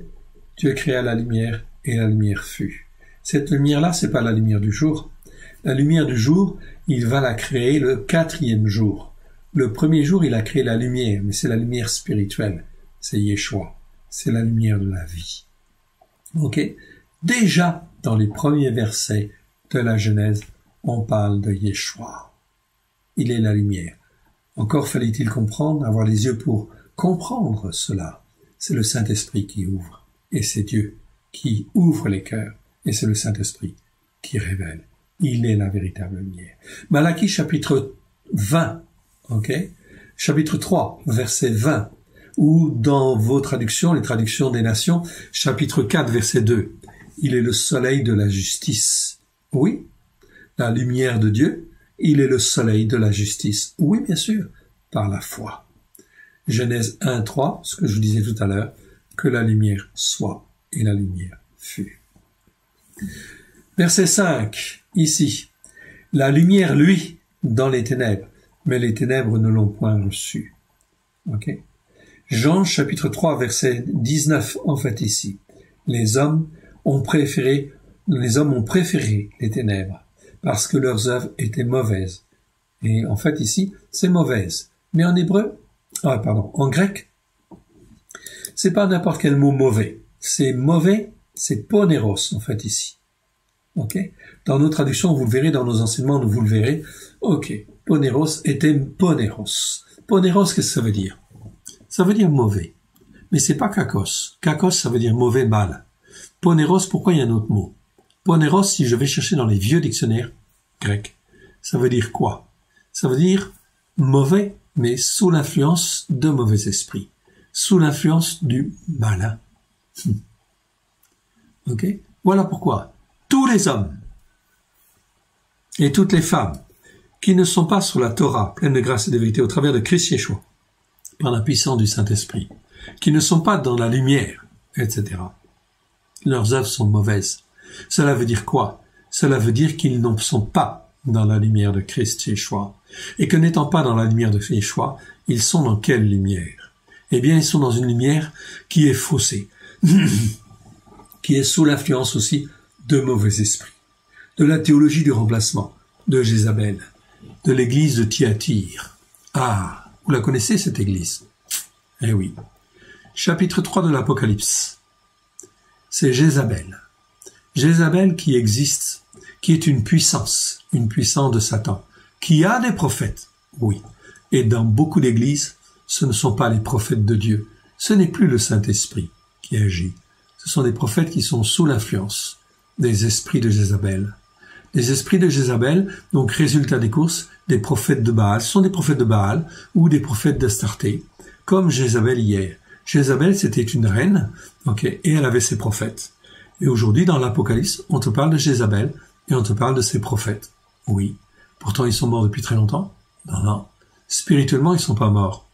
Dieu créa la lumière et la lumière fut. Cette lumière-là, c'est pas la lumière du jour. La lumière du jour, il va la créer le 4e jour. Le premier jour, il a créé la lumière, mais c'est la lumière spirituelle. C'est Yeshua. C'est la lumière de la vie. Déjà, dans les premiers versets de la Genèse, on parle de Yeshua. Il est la lumière. Encore fallait-il comprendre, avoir les yeux pour comprendre cela. C'est le Saint-Esprit qui ouvre. Et c'est Dieu qui ouvre les cœurs. Et c'est le Saint-Esprit qui révèle. Il est la véritable lumière. Malachie chapitre 20, chapitre 3, verset 20, ou dans vos traductions, les traductions des nations, chapitre 4, verset 2. Il est le soleil de la justice. Oui, la lumière de Dieu, il est le soleil de la justice. Oui, bien sûr, par la foi. Genèse 1, 3, ce que je vous disais tout à l'heure, que la lumière soit et la lumière fut. Verset 5, ici. La lumière, lui, dans les ténèbres, mais les ténèbres ne l'ont point reçu. Jean chapitre 3, verset 19, en fait ici. Les hommes ont préféré les ténèbres, parce que leurs œuvres étaient mauvaises. Et en fait ici, c'est mauvaise. Mais en hébreu, en grec, c'est pas n'importe quel mot mauvais. C'est mauvais, c'est poneros, en fait ici. Dans nos traductions, vous le verrez, dans nos enseignements, vous le verrez. Poneros était poneros. Poneros, qu'est-ce que ça veut dire? Ça veut dire mauvais. Mais c'est pas kakos. Kakos, ça veut dire mauvais, mal. Poneros, pourquoi il y a un autre mot? Poneros, si je vais chercher dans les vieux dictionnaires grecs, ça veut dire quoi? Ça veut dire mauvais, mais sous l'influence de mauvais esprits. Sous l'influence du malin. Voilà pourquoi tous les hommes et toutes les femmes qui ne sont pas sur la Torah, pleine de grâce et de vérité, au travers de Christ Yeshua, par la puissance du Saint-Esprit, qui ne sont pas dans la lumière, etc., leurs œuvres sont mauvaises. Cela veut dire quoi? Cela veut dire qu'ils ne sont pas dans la lumière de Christ Yeshua. Et que n'étant pas dans la lumière de Yeshua, ils sont dans quelle lumière? Eh bien, ils sont dans une lumière qui est faussée, qui est sous l'influence aussi de mauvais esprits, de la théologie du remplacement, de Jézabel, de l'église de Thyatire. Ah, vous la connaissez cette église? Eh oui. Chapitre 3 de l'Apocalypse. C'est Jézabel. Jézabel qui existe, qui est une puissance de Satan, qui a des prophètes, oui. Et dans beaucoup d'églises, ce ne sont pas les prophètes de Dieu. Ce n'est plus le Saint-Esprit qui agit. Ce sont des prophètes qui sont sous l'influence des esprits de Jézabel. Les esprits de Jézabel, donc résultat des courses, des prophètes de Baal. Ce sont des prophètes de Baal ou des prophètes d'Astarté, comme Jézabel hier. Jézabel, c'était une reine, et elle avait ses prophètes. Et aujourd'hui, dans l'Apocalypse, on te parle de Jézabel et on te parle de ses prophètes. Oui. Pourtant, ils sont morts depuis très longtemps. Non. Spirituellement, ils sont pas morts.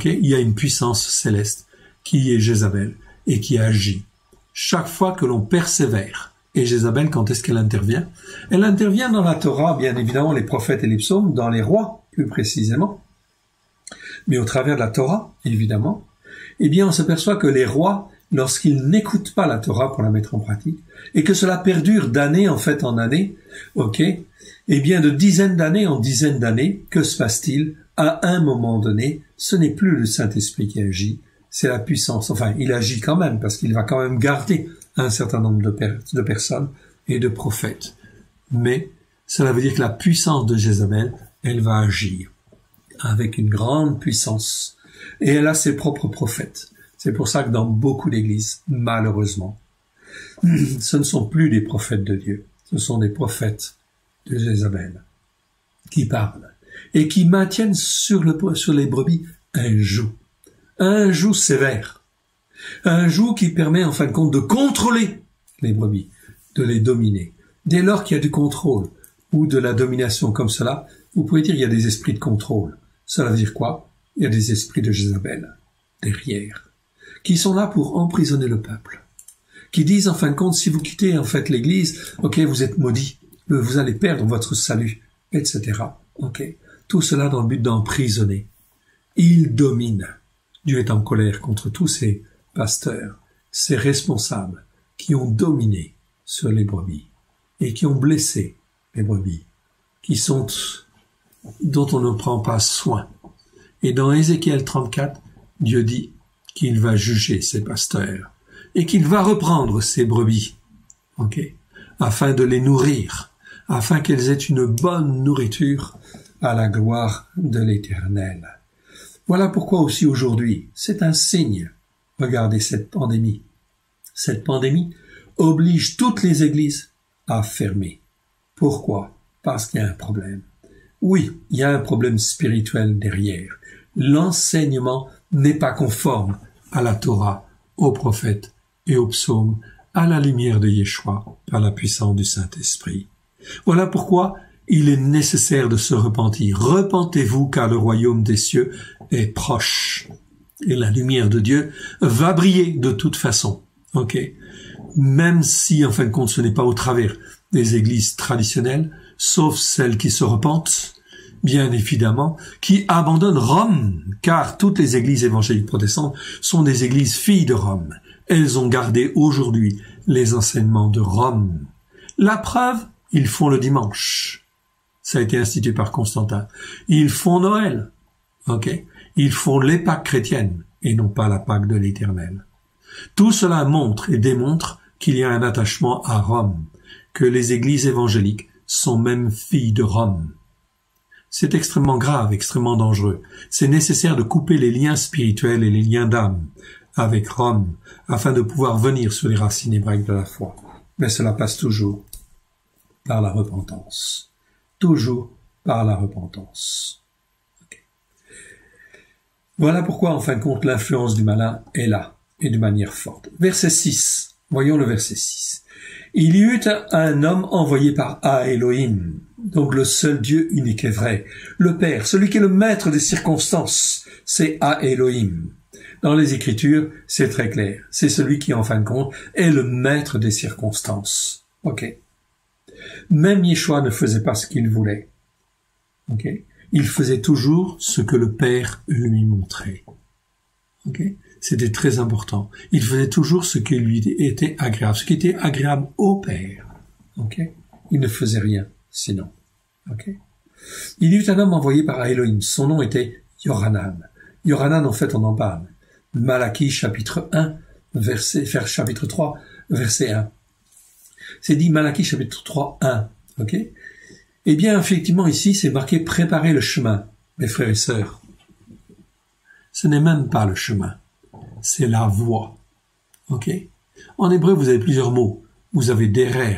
Il y a une puissance céleste qui est Jézabel et qui agit. Chaque fois que l'on persévère, et Jézabel, quand est-ce qu'elle intervient? Elle intervient dans la Torah, bien évidemment, les prophètes et les psaumes, dans les rois, plus précisément. Mais au travers de la Torah, évidemment, eh bien, on s'aperçoit que les rois, lorsqu'ils n'écoutent pas la Torah pour la mettre en pratique, et que cela perdure d'année en fait en année, eh bien, de dizaines d'années en dizaines d'années, que se passe-t-il? À un moment donné, ce n'est plus le Saint-Esprit qui agit, c'est la puissance. Enfin, il agit quand même, parce qu'il va quand même garder un certain nombre de personnes et de prophètes. Mais cela veut dire que la puissance de Jézabel, elle va agir avec une grande puissance. Et elle a ses propres prophètes. C'est pour ça que dans beaucoup d'églises, malheureusement, ce ne sont plus des prophètes de Dieu. Ce sont des prophètes de Jézabel qui parlent et qui maintiennent sur les brebis un joug sévère. Un joug qui permet en fin de compte de contrôler les brebis, de les dominer. Dès lors qu'il y a du contrôle ou de la domination comme cela, vous pouvez dire qu'il y a des esprits de contrôle. Cela veut dire quoi? Il y a des esprits de Jézabel derrière. qui sont là pour emprisonner le peuple, qui disent en fin de compte, si vous quittez en fait l'Église, ok, vous êtes maudits, vous allez perdre votre salut, etc. Ok, tout cela dans le but d'emprisonner. Il domine. Dieu est en colère contre tous ces pasteurs, ces responsables qui ont dominé sur les brebis et qui ont blessé les brebis, dont on ne prend pas soin. Et dans Ézéchiel 34, Dieu dit qu'il va juger ces pasteurs et qu'il va reprendre ces brebis, afin de les nourrir, afin qu'elles aient une bonne nourriture à la gloire de l'Éternel. Voilà pourquoi aussi aujourd'hui, c'est un signe. Regardez cette pandémie. Cette pandémie oblige toutes les églises à fermer. Pourquoi? Parce qu'il y a un problème. Oui, il y a un problème spirituel derrière. L'enseignement n'est pas conforme à la Torah, aux prophètes et aux psaumes, à la lumière de Yeshua, par la puissance du Saint-Esprit. Voilà pourquoi il est nécessaire de se repentir. Repentez-vous, car le royaume des cieux est proche. Et la lumière de Dieu va briller de toute façon. Même si, en fin de compte, ce n'est pas au travers des églises traditionnelles, sauf celles qui se repentent, bien évidemment, qui abandonnent Rome, car toutes les églises évangéliques protestantes sont des églises filles de Rome. Elles ont gardé aujourd'hui les enseignements de Rome. La preuve, ils font le dimanche. Ça a été institué par Constantin. Ils font Noël. Ils font les Pâques chrétiennes et non pas la Pâque de l'Éternel. Tout cela montre et démontre qu'il y a un attachement à Rome, que les églises évangéliques sont même filles de Rome. C'est extrêmement grave, extrêmement dangereux. C'est nécessaire de couper les liens spirituels et les liens d'âme avec Rome, afin de pouvoir venir sur les racines hébraïques de la foi. Mais cela passe toujours par la repentance. Toujours par la repentance. Voilà pourquoi, en fin de compte, l'influence du malin est là, et de manière forte. Verset 6. Voyons le verset 6. Il y eut un homme envoyé par Elohim, donc le seul Dieu unique et vrai, le Père, celui qui est le maître des circonstances, c'est Elohim. Dans les Écritures, c'est très clair. C'est celui qui, en fin de compte, est le maître des circonstances. Même Yeshua ne faisait pas ce qu'il voulait. Il faisait toujours ce que le Père lui montrait. C'était très important. Il faisait toujours ce qui lui était agréable, ce qui était agréable au Père. Il ne faisait rien sinon. Il y eut un homme envoyé par Elohim. Son nom était Yohanan. Yohanan, en fait, on en parle. Malachie, chapitre 1, chapitre 3, verset 1. C'est dit Malachie, chapitre 3, 1. Eh bien, effectivement, ici, c'est marqué « Préparez le chemin », mes frères et sœurs. Ce n'est même pas le chemin, c'est la voie. En hébreu, vous avez plusieurs mots. Vous avez « derer »,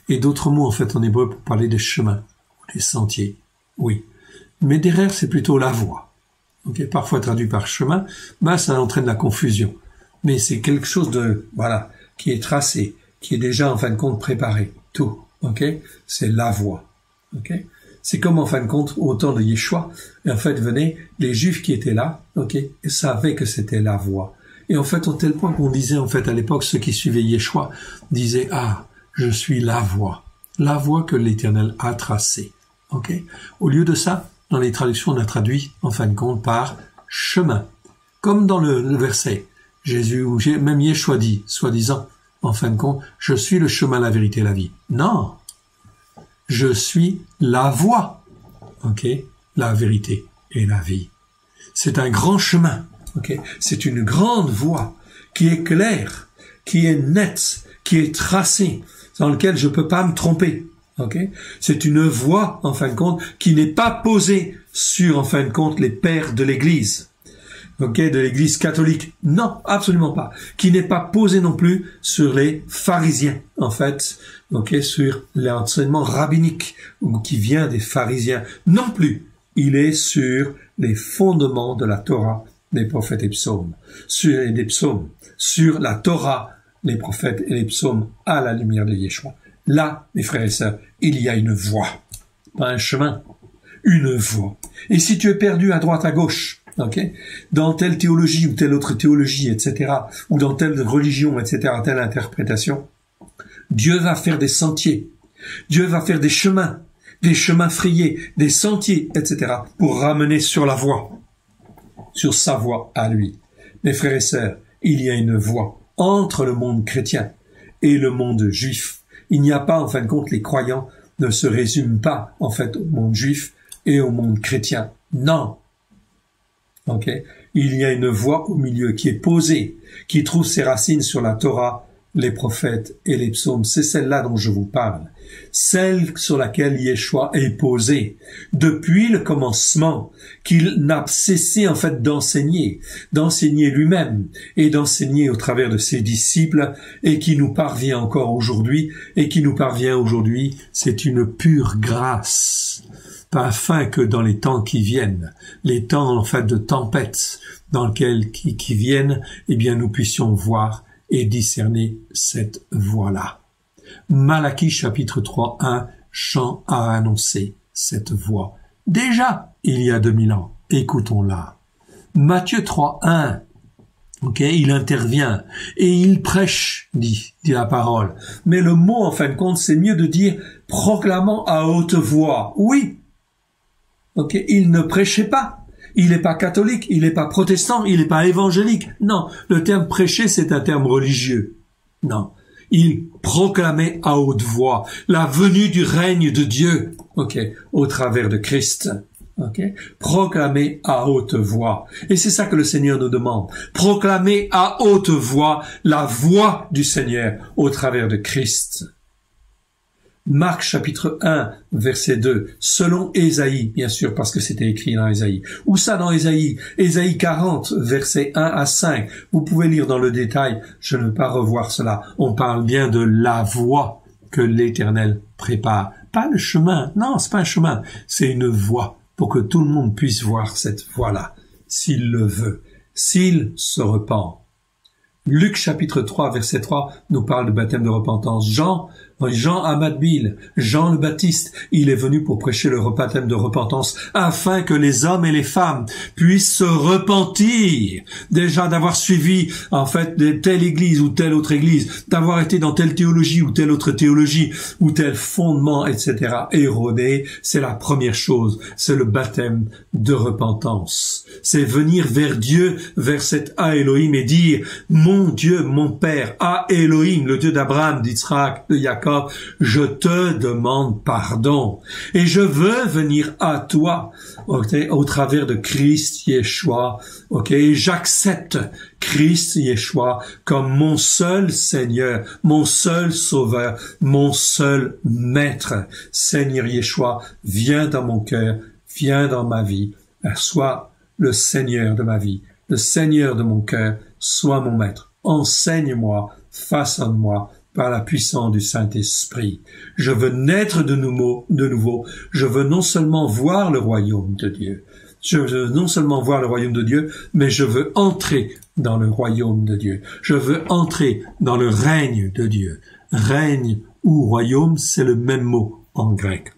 et d'autres mots, en fait, en hébreu, pour parler des chemins, des sentiers. Oui. Mais « derer », c'est plutôt la voie. Parfois traduit par chemin, ça entraîne la confusion. Mais c'est quelque chose qui est tracé, qui est déjà, en fin de compte, préparé. Tout. C'est la voie. C'est comme, en fin de compte, au temps de Yeshua, et en fait, les Juifs qui étaient là, et savaient que c'était la voie. Et en fait, au tel point qu'on disait, en fait, à l'époque, ceux qui suivaient Yeshua disaient, je suis la voie que l'Éternel a tracée. Au lieu de ça, dans les traductions, on a traduit, en fin de compte, par chemin. Comme dans le verset, Jésus, ou même Yeshua dit, soi-disant, en fin de compte, je suis le chemin, la vérité et la vie. Non! Je suis la voie. La vérité et la vie. C'est un grand chemin. C'est une grande voie qui est claire, qui est nette, qui est tracée, dans laquelle je peux pas me tromper. C'est une voie, en fin de compte, qui n'est pas posée sur, en fin de compte, les pères de l'Église. De l'Église catholique. Non, absolument pas. Qui n'est pas posée non plus sur les pharisiens, en fait. Sur l'enseignement rabbinique, qui vient des pharisiens. Non plus. Il est sur les fondements de la Torah, des prophètes et psaumes. Sur la Torah, les prophètes et les psaumes à la lumière de Yeshua. Là, mes frères et sœurs, il y a une voie. Pas un chemin. Une voie. Et si tu es perdu à droite, à gauche, Ok, dans telle théologie ou telle autre théologie, etc., ou dans telle religion, etc., telle interprétation, Dieu va faire des sentiers, Dieu va faire des chemins frayés, des sentiers, etc., pour ramener sur la voie, sur sa voie à lui. Mes frères et sœurs, il y a une voie entre le monde chrétien et le monde juif. Il n'y a pas, en fin de compte, les croyants ne se résument pas, en fait, au monde juif et au monde chrétien. Non. Ok, il y a une voie au milieu qui est posée, qui trouve ses racines sur la Torah, les prophètes et les psaumes. C'est celle-là dont je vous parle. Celle sur laquelle Yeshua est posé depuis le commencement, qu'il n'a cessé en fait d'enseigner lui-même et d'enseigner au travers de ses disciples et qui nous parvient encore aujourd'hui c'est une pure grâce. Afin que dans les temps qui viennent, les temps en fait de tempête dans lesquels qui viennent, eh bien nous puissions voir et discerner cette voie-là. Malachie chapitre 3, 1, Jean a annoncé cette voie. Déjà, il y a 2000 ans. Écoutons-la. Matthieu 3, 1, ok, il intervient et il prêche, dit la parole. Mais le mot, en fin de compte, c'est mieux de dire proclamant à haute voix. Oui. Ok, il ne prêchait pas. Il n'est pas catholique, il n'est pas protestant, il n'est pas évangélique. Non, le terme prêcher, c'est un terme religieux. Non, il proclamait à haute voix la venue du règne de Dieu, ok, au travers de Christ. Ok, proclamer à haute voix. Et c'est ça que le Seigneur nous demande. Proclamer à haute voix la voix du Seigneur au travers de Christ. Marc chapitre 1, verset 2, selon Ésaïe, bien sûr, parce que c'était écrit dans Ésaïe. Où ça dans Ésaïe? Ésaïe 40, verset 1 à 5. Vous pouvez lire dans le détail, je ne veux pas revoir cela. On parle bien de la voie que l'Éternel prépare. Pas le chemin, non, c'est pas un chemin, c'est une voie pour que tout le monde puisse voir cette voie-là, s'il le veut, s'il se repent. Luc chapitre 3, verset 3, nous parle de baptême de repentance. Jean Amadbil, Jean le Baptiste, il est venu pour prêcher le baptême de repentance afin que les hommes et les femmes puissent se repentir déjà d'avoir suivi en fait telle église ou telle autre église, d'avoir été dans telle théologie ou telle autre théologie ou tel fondement, etc. erroné. C'est la première chose, c'est le baptême de repentance. C'est venir vers Dieu, vers cet A Elohim et dire mon Dieu, mon Père, A Elohim, le Dieu d'Abraham, d'Israël, de Jacob, je te demande pardon et je veux venir à toi, okay, au travers de Christ Yeshua, et j'accepte Christ Yeshua comme mon seul Seigneur, mon seul Sauveur, mon seul Maître. Seigneur Yeshua, viens dans mon cœur, viens dans ma vie, sois le Seigneur de ma vie, le Seigneur de mon cœur, sois mon Maître. Enseigne-moi, façonne-moi par la puissance du Saint-Esprit. Je veux naître de nouveau. Je veux non seulement voir le royaume de Dieu, mais je veux entrer dans le royaume de Dieu. Je veux entrer dans le règne de Dieu. Règne ou royaume, c'est le même mot en grec.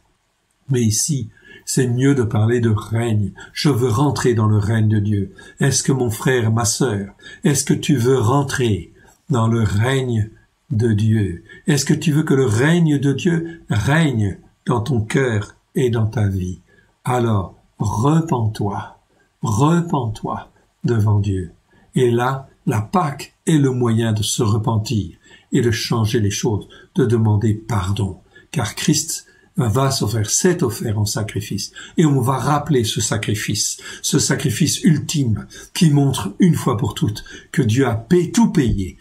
Mais ici, c'est mieux de parler de règne. Je veux rentrer dans le règne de Dieu. Est-ce que mon frère, ma sœur, est-ce que tu veux rentrer dans le règne de Dieu? Est-ce que tu veux que le règne de Dieu règne dans ton cœur et dans ta vie? Alors, repens-toi devant Dieu. Et là, la Pâque est le moyen de se repentir et de changer les choses, de demander pardon. Car Christ va s'offrir, s'est offert en sacrifice. Et on va rappeler ce sacrifice ultime qui montre une fois pour toutes que Dieu a tout payé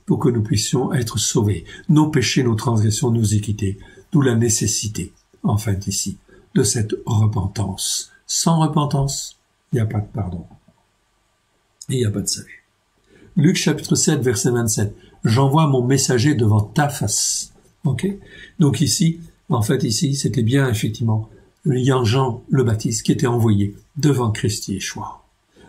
pour que nous puissions être sauvés. Nos péchés, nos transgressions, nos iniquités, d'où la nécessité, enfin ici, de cette repentance. Sans repentance, il n'y a pas de pardon. Et il n'y a pas de salut. Luc chapitre 7, verset 27. J'envoie mon messager devant ta face. Ok? Donc ici, c'était bien effectivement Jean le Baptiste qui était envoyé devant Christ Yeshua.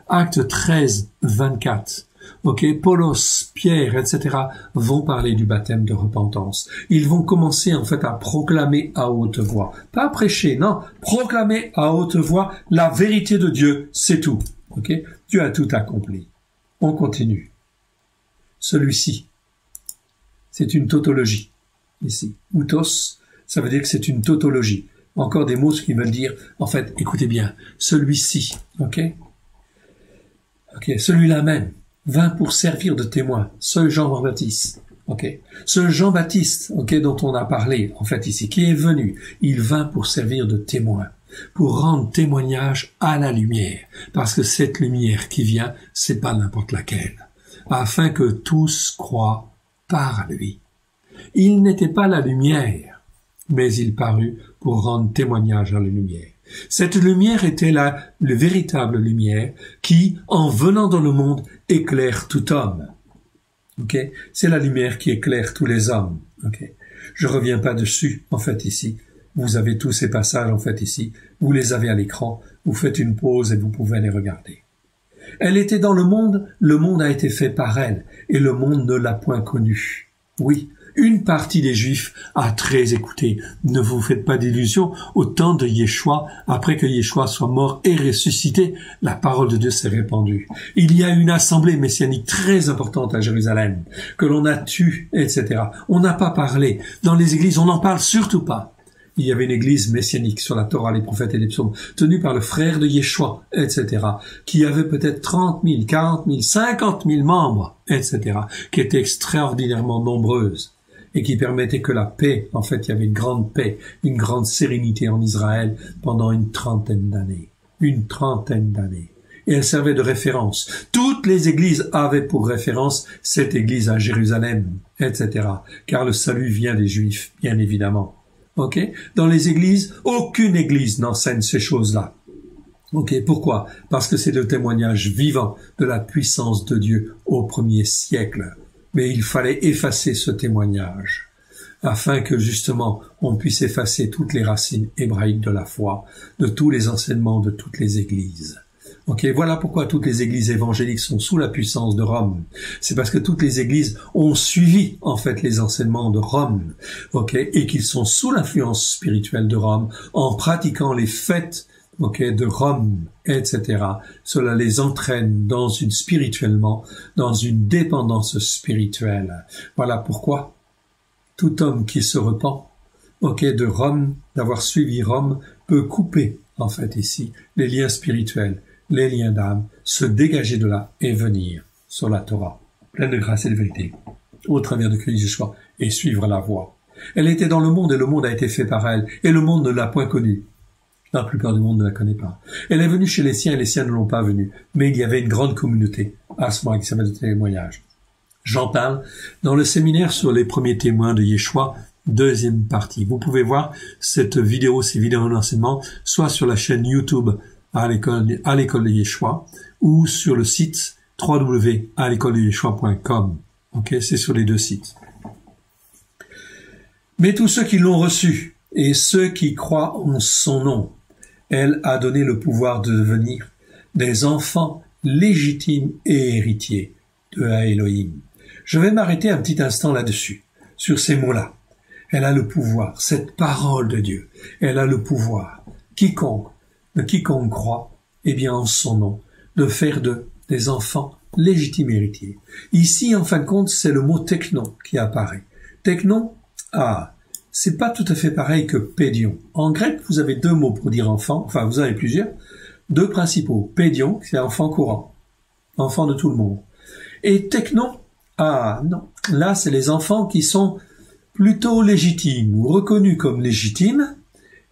Acte 13, 24. Ok, Paulos, Pierre, etc. vont parler du baptême de repentance. Ils vont commencer en fait à proclamer à haute voix. Pas prêcher, non, proclamer à haute voix la vérité de Dieu, c'est tout. Ok, Dieu a tout accompli. On continue. Celui-ci, c'est une tautologie. Ici, outos, ça veut dire que c'est une tautologie. Encore des mots qui veulent dire, en fait, écoutez bien, celui-ci, ok, celui-là même, vint pour servir de témoin, ce Jean-Baptiste, ok, ce Jean-Baptiste, ok, dont on a parlé, en fait, ici, qui est venu, il vint pour servir de témoin, pour rendre témoignage à la lumière, parce que cette lumière qui vient, c'est pas n'importe laquelle, afin que tous croient par lui. Il n'était pas la lumière, mais il parut pour rendre témoignage à la lumière. Cette lumière était la véritable lumière qui, en venant dans le monde, éclaire tout homme. Ok, c'est la lumière qui éclaire tous les hommes. Ok, je reviens pas dessus. En fait, ici, vous avez tous ces passages. En fait, ici, vous les avez à l'écran. Vous faites une pause et vous pouvez les regarder. Elle était dans le monde a été fait par elle, et le monde ne l'a point connue. Oui. Une partie des Juifs a très écouté. Ne vous faites pas d'illusions. Au temps de Yeshua, après que Yeshua soit mort et ressuscité, la parole de Dieu s'est répandue. Il y a une assemblée messianique très importante à Jérusalem, que l'on a tue, etc. On n'a pas parlé. Dans les églises, on n'en parle surtout pas. Il y avait une église messianique sur la Torah, les prophètes et les psaumes, tenue par le frère de Yeshua, etc., qui avait peut-être 30 000, 40 000, 50 000 membres, etc., qui étaient extraordinairement nombreuses, et qui permettait que la paix, en fait, il y avait une grande paix, une grande sérénité en Israël pendant une trentaine d'années. Une trentaine d'années. Et elle servait de référence. Toutes les églises avaient pour référence cette église à Jérusalem, etc. Car le salut vient des Juifs, bien évidemment. Ok? Dans les églises, aucune église n'enseigne ces choses-là. Ok? Pourquoi? Parce que c'est le témoignage vivant de la puissance de Dieu au premier siècle. Mais il fallait effacer ce témoignage, afin que justement on puisse effacer toutes les racines hébraïques de la foi, de tous les enseignements de toutes les églises. Ok, voilà pourquoi toutes les églises évangéliques sont sous la puissance de Rome. C'est parce que toutes les églises ont suivi en fait les enseignements de Rome, ok, et qu'ils sont sous l'influence spirituelle de Rome en pratiquant les fêtes de Rome, etc. Cela les entraîne spirituellement, dans une dépendance spirituelle. Voilà pourquoi tout homme qui se repent, de Rome, d'avoir suivi Rome, peut couper, en fait, ici, les liens spirituels, les liens d'âme, se dégager de là et venir sur la Torah, pleine de grâce et de vérité, au travers de Christ Yeshua, et suivre la voie. Elle était dans le monde et le monde a été fait par elle, et le monde ne l'a point connue. La plupart du monde ne la connaît pas. Elle est venue chez les siens et les siens ne l'ont pas venue. Mais il y avait une grande communauté à ce moment qui s'appelle le témoignage. J'en parle dans le séminaire sur les premiers témoins de Yeshua, deuxième partie. Vous pouvez voir cette vidéo, ces vidéos d'enseignement, soit sur la chaîne YouTube à l'école de Yeshua, ou sur le site www.alécoledeyeshua.com. Ok, c'est sur les deux sites. Mais tous ceux qui l'ont reçu, et ceux qui croient en son nom, elle a donné le pouvoir de devenir des enfants légitimes et héritiers de Elohim. Je vais m'arrêter un petit instant là-dessus, sur ces mots-là. Elle a le pouvoir, cette parole de Dieu, elle a le pouvoir, quiconque croit, en son nom, de faire des enfants légitimes héritiers. Ici, en fin de compte, c'est le mot technon qui apparaît. Technon, c'est pas tout à fait pareil que pédion. En grec, vous avez deux mots pour dire enfant, enfin vous en avez plusieurs, deux principaux. Pédion, c'est enfant courant, enfant de tout le monde. Et technon, non, là c'est les enfants qui sont plutôt légitimes ou reconnus comme légitimes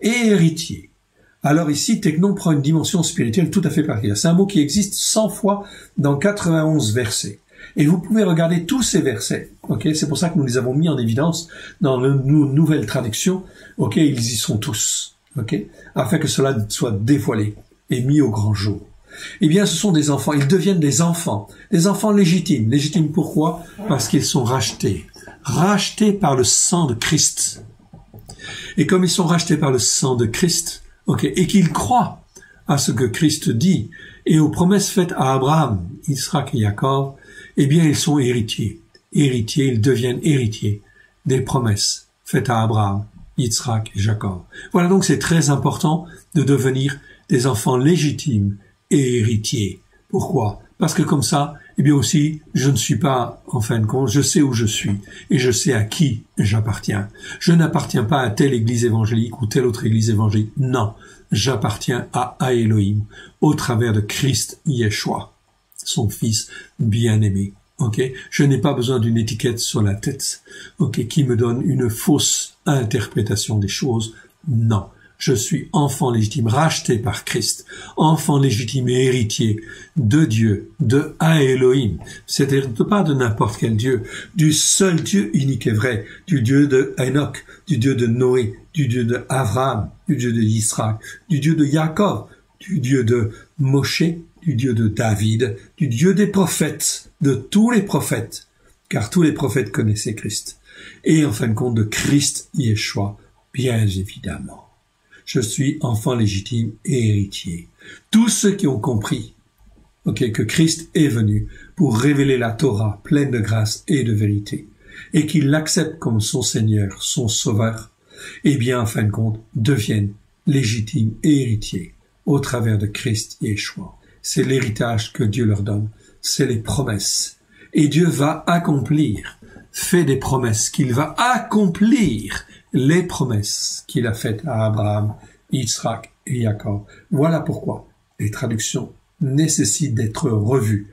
et héritiers. Alors ici, technon prend une dimension spirituelle tout à fait particulière. C'est un mot qui existe 100 fois dans 91 versets. Et vous pouvez regarder tous ces versets, c'est pour ça que nous les avons mis en évidence dans nos nouvelles traductions, ils y sont tous, afin que cela soit dévoilé et mis au grand jour. Ce sont des enfants, ils deviennent des enfants légitimes. Légitimes pourquoi? Parce qu'ils sont rachetés par le sang de Christ. Et comme ils sont rachetés par le sang de Christ, et qu'ils croient à ce que Christ dit, et aux promesses faites à Abraham, Isaac et Jacob, eh bien ils sont héritiers. Héritiers, ils deviennent héritiers des promesses faites à Abraham, Yitzhak et Jacob. Voilà, donc c'est très important de devenir des enfants légitimes et héritiers. Pourquoi? Parce que comme ça, eh bien aussi, je ne suis pas, en fin de compte, je sais où je suis et je sais à qui j'appartiens. Je n'appartiens pas à telle église évangélique ou telle autre église évangélique. Non, j'appartiens à Elohim au travers de Christ Yeshua, son fils bien-aimé. Ok, je n'ai pas besoin d'une étiquette sur la tête, ok, qui me donne une fausse interprétation des choses. Non, je suis enfant légitime, racheté par Christ, enfant légitime et héritier de Dieu, de Elohim. C'est-à-dire pas de n'importe quel Dieu, du seul Dieu unique et vrai, du Dieu de Enoch, du Dieu de Noé, du Dieu de Abraham, du Dieu de Yitzhak, du Dieu de Jacob, du Dieu de Moshe, du Dieu de David, du Dieu des prophètes, de tous les prophètes, car tous les prophètes connaissaient Christ. Et en fin de compte de Christ Yeshua, bien évidemment. Je suis enfant légitime et héritier. Tous ceux qui ont compris, que Christ est venu pour révéler la Torah pleine de grâce et de vérité, et qu'ils l'acceptent comme son Seigneur, son Sauveur, eh bien, en fin de compte, deviennent légitimes et héritiers au travers de Christ Yeshua. C'est l'héritage que Dieu leur donne, c'est les promesses. Et Dieu va accomplir, fait des promesses, qu'il va accomplir les promesses qu'il a faites à Abraham, Yitzhak et Jacob. Voilà pourquoi les traductions nécessitent d'être revues,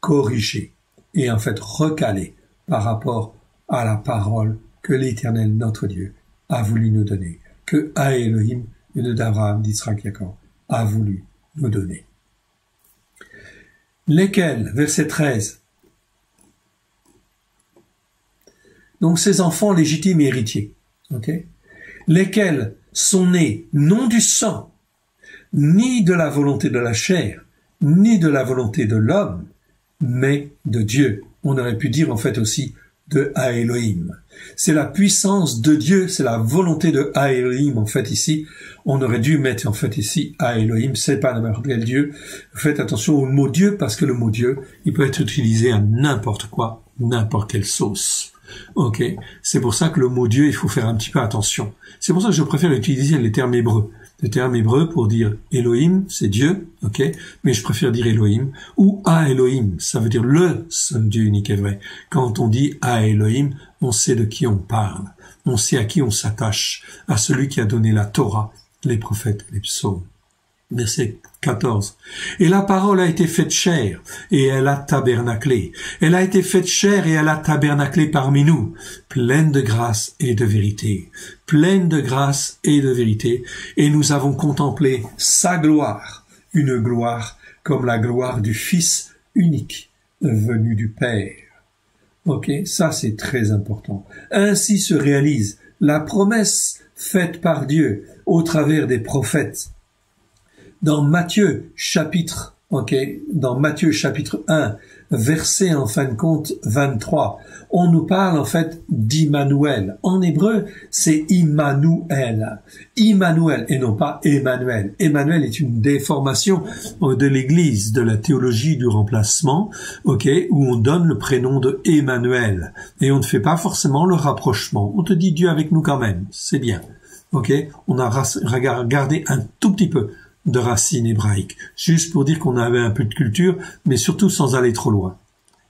corrigées et en fait recalées par rapport à la parole que l'Éternel, notre Dieu, a voulu nous donner, que Elohim, le Dieu d'Abraham, d'Yitzhak et Jacob, a voulu nous donner. Lesquels, verset 13. Donc ces enfants légitimes et héritiers, lesquels sont nés non du sang, ni de la volonté de la chair, ni de la volonté de l'homme, mais de Dieu. On aurait pu dire en fait aussi de Elohim. C'est la puissance de Dieu, c'est la volonté de Elohim en fait ici. On aurait dû mettre en fait ici Elohim, c'est pas n'importe quel Dieu. Faites attention au mot Dieu parce que le mot Dieu, il peut être utilisé à n'importe quoi, n'importe quelle sauce. C'est pour ça que le mot Dieu, il faut faire un petit peu attention. C'est pour ça que je préfère utiliser les termes hébreux. Le terme hébreu pour dire Elohim, c'est Dieu, mais je préfère dire Elohim, ou Elohim, ça veut dire le seul Dieu unique et vrai. Quand on dit Elohim, on sait de qui on parle, on sait à qui on s'attache, à celui qui a donné la Torah, les prophètes, les psaumes. Verset 14. Et la parole a été faite chair, et elle a tabernaclé. Elle a été faite chair, et elle a tabernaclé parmi nous, pleine de grâce et de vérité. Pleine de grâce et de vérité. Et nous avons contemplé sa gloire, une gloire comme la gloire du Fils unique, venu du Père. Ça c'est très important. Ainsi se réalise la promesse faite par Dieu au travers des prophètes. Dans Matthieu chapitre 1, verset en fin de compte 23, on nous parle en fait d'Immanuel. En hébreu, c'est Immanuel. Immanuel et non pas Emmanuel. Emmanuel est une déformation de l'Église, de la théologie du remplacement, où on donne le prénom de Emmanuel. Et on ne fait pas forcément le rapprochement. On te dit Dieu avec nous quand même. C'est bien. On a regardé un tout petit peu de racines hébraïques, juste pour dire qu'on avait un peu de culture, mais surtout sans aller trop loin.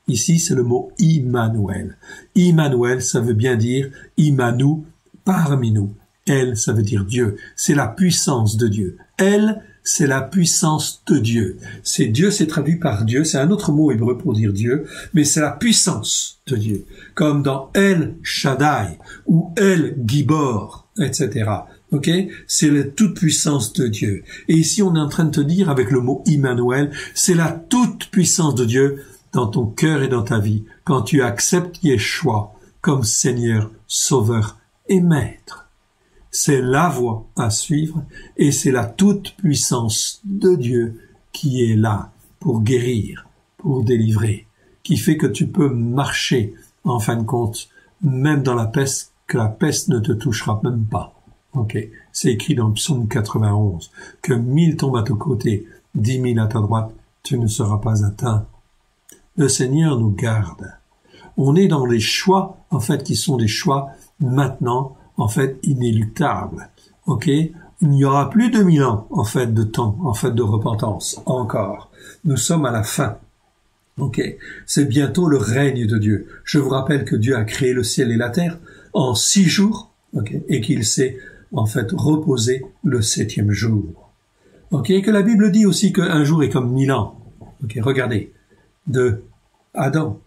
Ici, c'est le mot Immanuel. Immanuel, ça veut bien dire Immanu, parmi nous. Elle, ça veut dire Dieu. C'est la puissance de Dieu. Elle, c'est la puissance de Dieu. C'est Dieu, c'est traduit par Dieu. C'est un autre mot hébreu pour dire Dieu, mais c'est la puissance de Dieu. Comme dans El Shaddai ou El Gibor, etc. C'est la toute-puissance de Dieu. Et ici, on est en train de te dire, avec le mot Immanuel, c'est la toute-puissance de Dieu dans ton cœur et dans ta vie, quand tu acceptes Yeshua comme Seigneur, Sauveur et Maître. C'est la voie à suivre et c'est la toute-puissance de Dieu qui est là pour guérir, pour délivrer, qui fait que tu peux marcher, en fin de compte, même dans la peste, que la peste ne te touchera même pas. C'est écrit dans le psaume 91, que 1000 tombent à ton côté, 10 000 à ta droite, tu ne seras pas atteint. le Seigneur nous garde. On est dans les choix, en fait, qui sont des choix maintenant, en fait, inéluctables. Ok? Il n'y aura plus 2000 ans, en fait, de temps, en fait, de repentance, encore. Nous sommes à la fin. Ok? C'est bientôt le règne de Dieu. Je vous rappelle que Dieu a créé le ciel et la terre en 6 jours, ok? Et qu'il s'est, en fait, reposé le 7e jour. Ok? Et que la Bible dit aussi qu'un jour est comme 1000 ans. Ok? Regardez. De Adam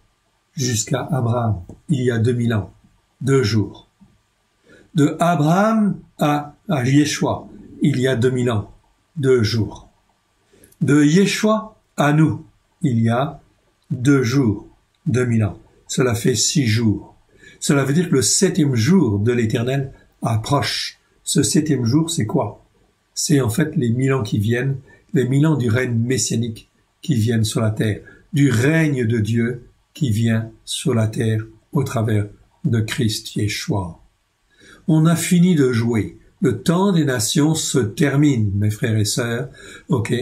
jusqu'à Abraham, il y a 2000 ans, 2 jours. De Abraham à Yeshua, il y a 2000 ans, 2 jours. De Yeshua à nous, il y a 2 jours, 2000 ans. Cela fait 6 jours. Cela veut dire que le 7e jour de l'Éternel approche. Ce 7e jour, c'est quoi? C'est en fait les 1000 ans qui viennent, les 1000 ans du règne messianique qui viennent sur la terre, du règne de Dieu qui vient sur la terre au travers de Christ Yeshua. On a fini de jouer. Le temps des nations se termine, mes frères et sœurs. Ok?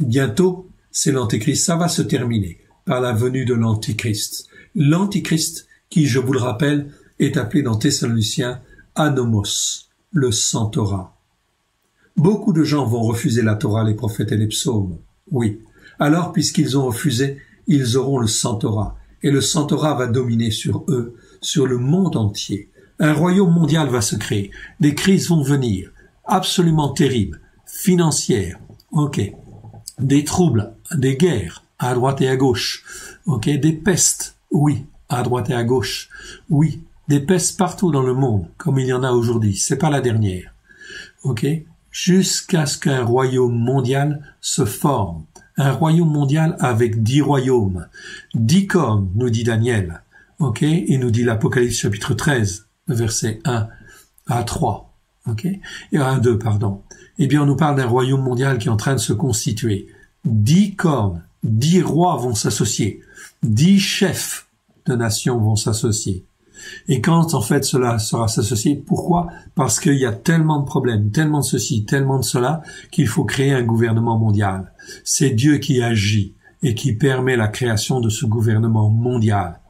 Bientôt, c'est l'Antéchrist. Ça va se terminer par la venue de l'Antichrist. L'Antichrist, qui, je vous le rappelle, est appelé dans Thessaloniciens Anomos, le sans Torah. Beaucoup de gens vont refuser la Torah, les prophètes et les psaumes. Oui. Alors, puisqu'ils ont refusé, ils auront le sans Torah. Et le sans Torah va dominer sur eux, sur le monde entier. Un royaume mondial va se créer. Des crises vont venir, absolument terribles, financières, ok, des troubles, des guerres, à droite et à gauche, ok, des pestes, oui, à droite et à gauche, oui, des pestes partout dans le monde, comme il y en a aujourd'hui, c'est pas la dernière, ok, jusqu'à ce qu'un royaume mondial se forme, un royaume mondial avec 10 royaumes, 10 cornes, nous dit Daniel, ok, et nous dit l'Apocalypse chapitre 13, verset 1 à 3, ok, et à 2, pardon. Eh bien, on nous parle d'un royaume mondial qui est en train de se constituer. 10 cornes, 10 rois vont s'associer, 10 chefs de nations vont s'associer. Et quand, en fait, cela sera s'associer, pourquoi? Parce qu'il y a tellement de problèmes, tellement de ceci, tellement de cela, qu'il faut créer un gouvernement mondial. C'est Dieu qui agit et qui permet la création de ce gouvernement mondial.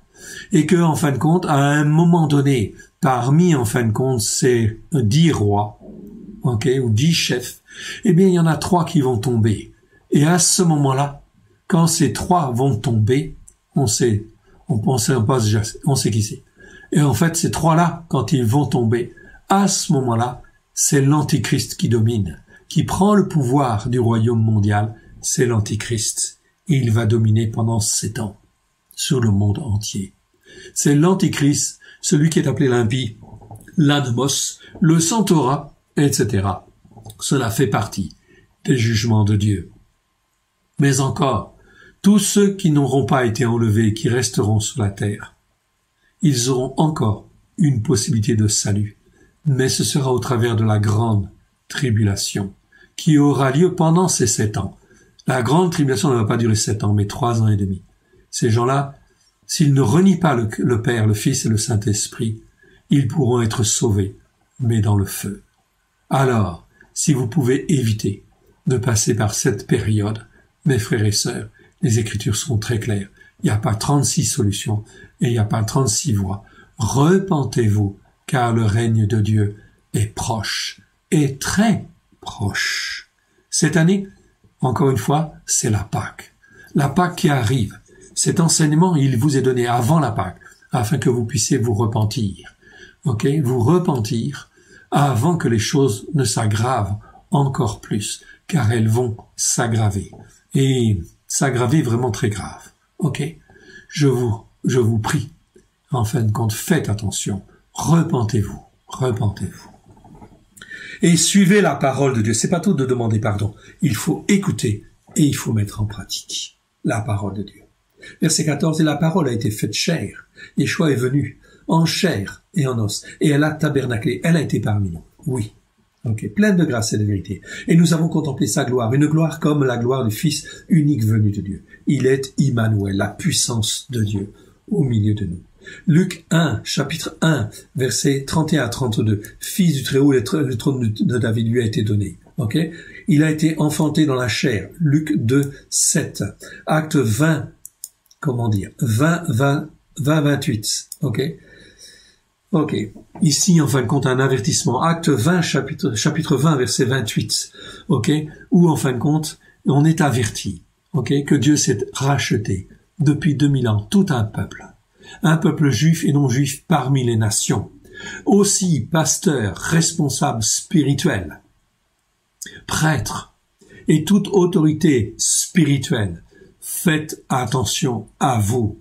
Et que, en fin de compte, à un moment donné, parmi, en fin de compte, ces 10 rois, ok, ou 10 chefs, eh bien, il y en a 3 qui vont tomber. Et à ce moment-là, quand ces 3 vont tomber, on sait qui c'est. Et en fait, ces 3-là, quand ils vont tomber, à ce moment-là, c'est l'Antichrist qui domine, qui prend le pouvoir du royaume mondial, c'est l'Antichrist. Et il va dominer pendant 7 ans sur le monde entier. C'est l'Antichrist, celui qui est appelé l'impie, l'Anomos, le sans Torah, etc. Cela fait partie des jugements de Dieu. Mais encore, tous ceux qui n'auront pas été enlevés, qui resteront sur la terre, ils auront encore une possibilité de salut, mais ce sera au travers de la grande tribulation, qui aura lieu pendant ces 7 ans. La grande tribulation ne va pas durer 7 ans, mais 3 ans et demi. Ces gens-là, s'ils ne renient pas le Père, le Fils et le Saint-Esprit, ils pourront être sauvés, mais dans le feu. Alors, si vous pouvez éviter de passer par cette période, mes frères et sœurs, les Écritures sont très claires. Il n'y a pas 36 solutions et il n'y a pas 36 voies. Repentez-vous, car le règne de Dieu est proche, est très proche. Cette année, encore une fois, c'est la Pâque. La Pâque qui arrive. Cet enseignement, il vous est donné avant la Pâque, afin que vous puissiez vous repentir. Ok, vous repentir avant que les choses ne s'aggravent encore plus, car elles vont s'aggraver. Et s'aggraver vraiment très grave. Ok, je vous prie. En fin de compte, faites attention. Repentez-vous. Repentez-vous. Et suivez la parole de Dieu. C'est pas tout de demander pardon. Il faut écouter et il faut mettre en pratique la parole de Dieu. Verset 14, et la parole a été faite chair. Yeshua est venu en chair et en os. Et elle a tabernaclé. Elle a été parmi nous. Oui. Ok, pleine de grâce et de vérité. Et nous avons contemplé sa gloire, une gloire comme la gloire du Fils unique venu de Dieu. Il est Immanuel, la puissance de Dieu au milieu de nous. Luc 1, chapitre 1, versets 31 à 32. Fils du Très-Haut, le trône de David lui a été donné. Ok, il a été enfanté dans la chair. Luc 2, 7. Acte 20, comment dire, 28, ok? Ok. Ici, en fin de compte, un avertissement. Acte 20, chapitre 20, verset 28, ok? Où, en fin de compte, on est averti, ok? Que Dieu s'est racheté depuis 2000 ans, tout un peuple juif et non juif parmi les nations. Aussi, pasteurs, responsables spirituels, prêtres et toute autorité spirituelle, faites attention à vous.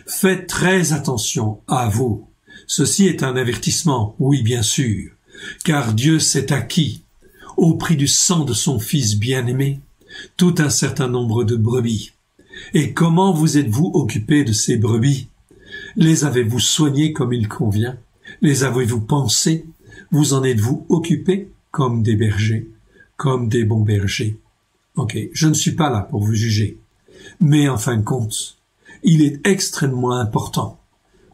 Faites très attention à vous. Ceci est un avertissement, oui bien sûr, car Dieu s'est acquis, au prix du sang de son Fils bien-aimé, tout un certain nombre de brebis. Et comment vous êtes-vous occupé de ces brebis? Les avez-vous soignées comme il convient? Les avez-vous pensées? Vous en êtes-vous occupé comme des bergers, comme des bons bergers? Ok, je ne suis pas là pour vous juger, mais en fin de compte, il est extrêmement important,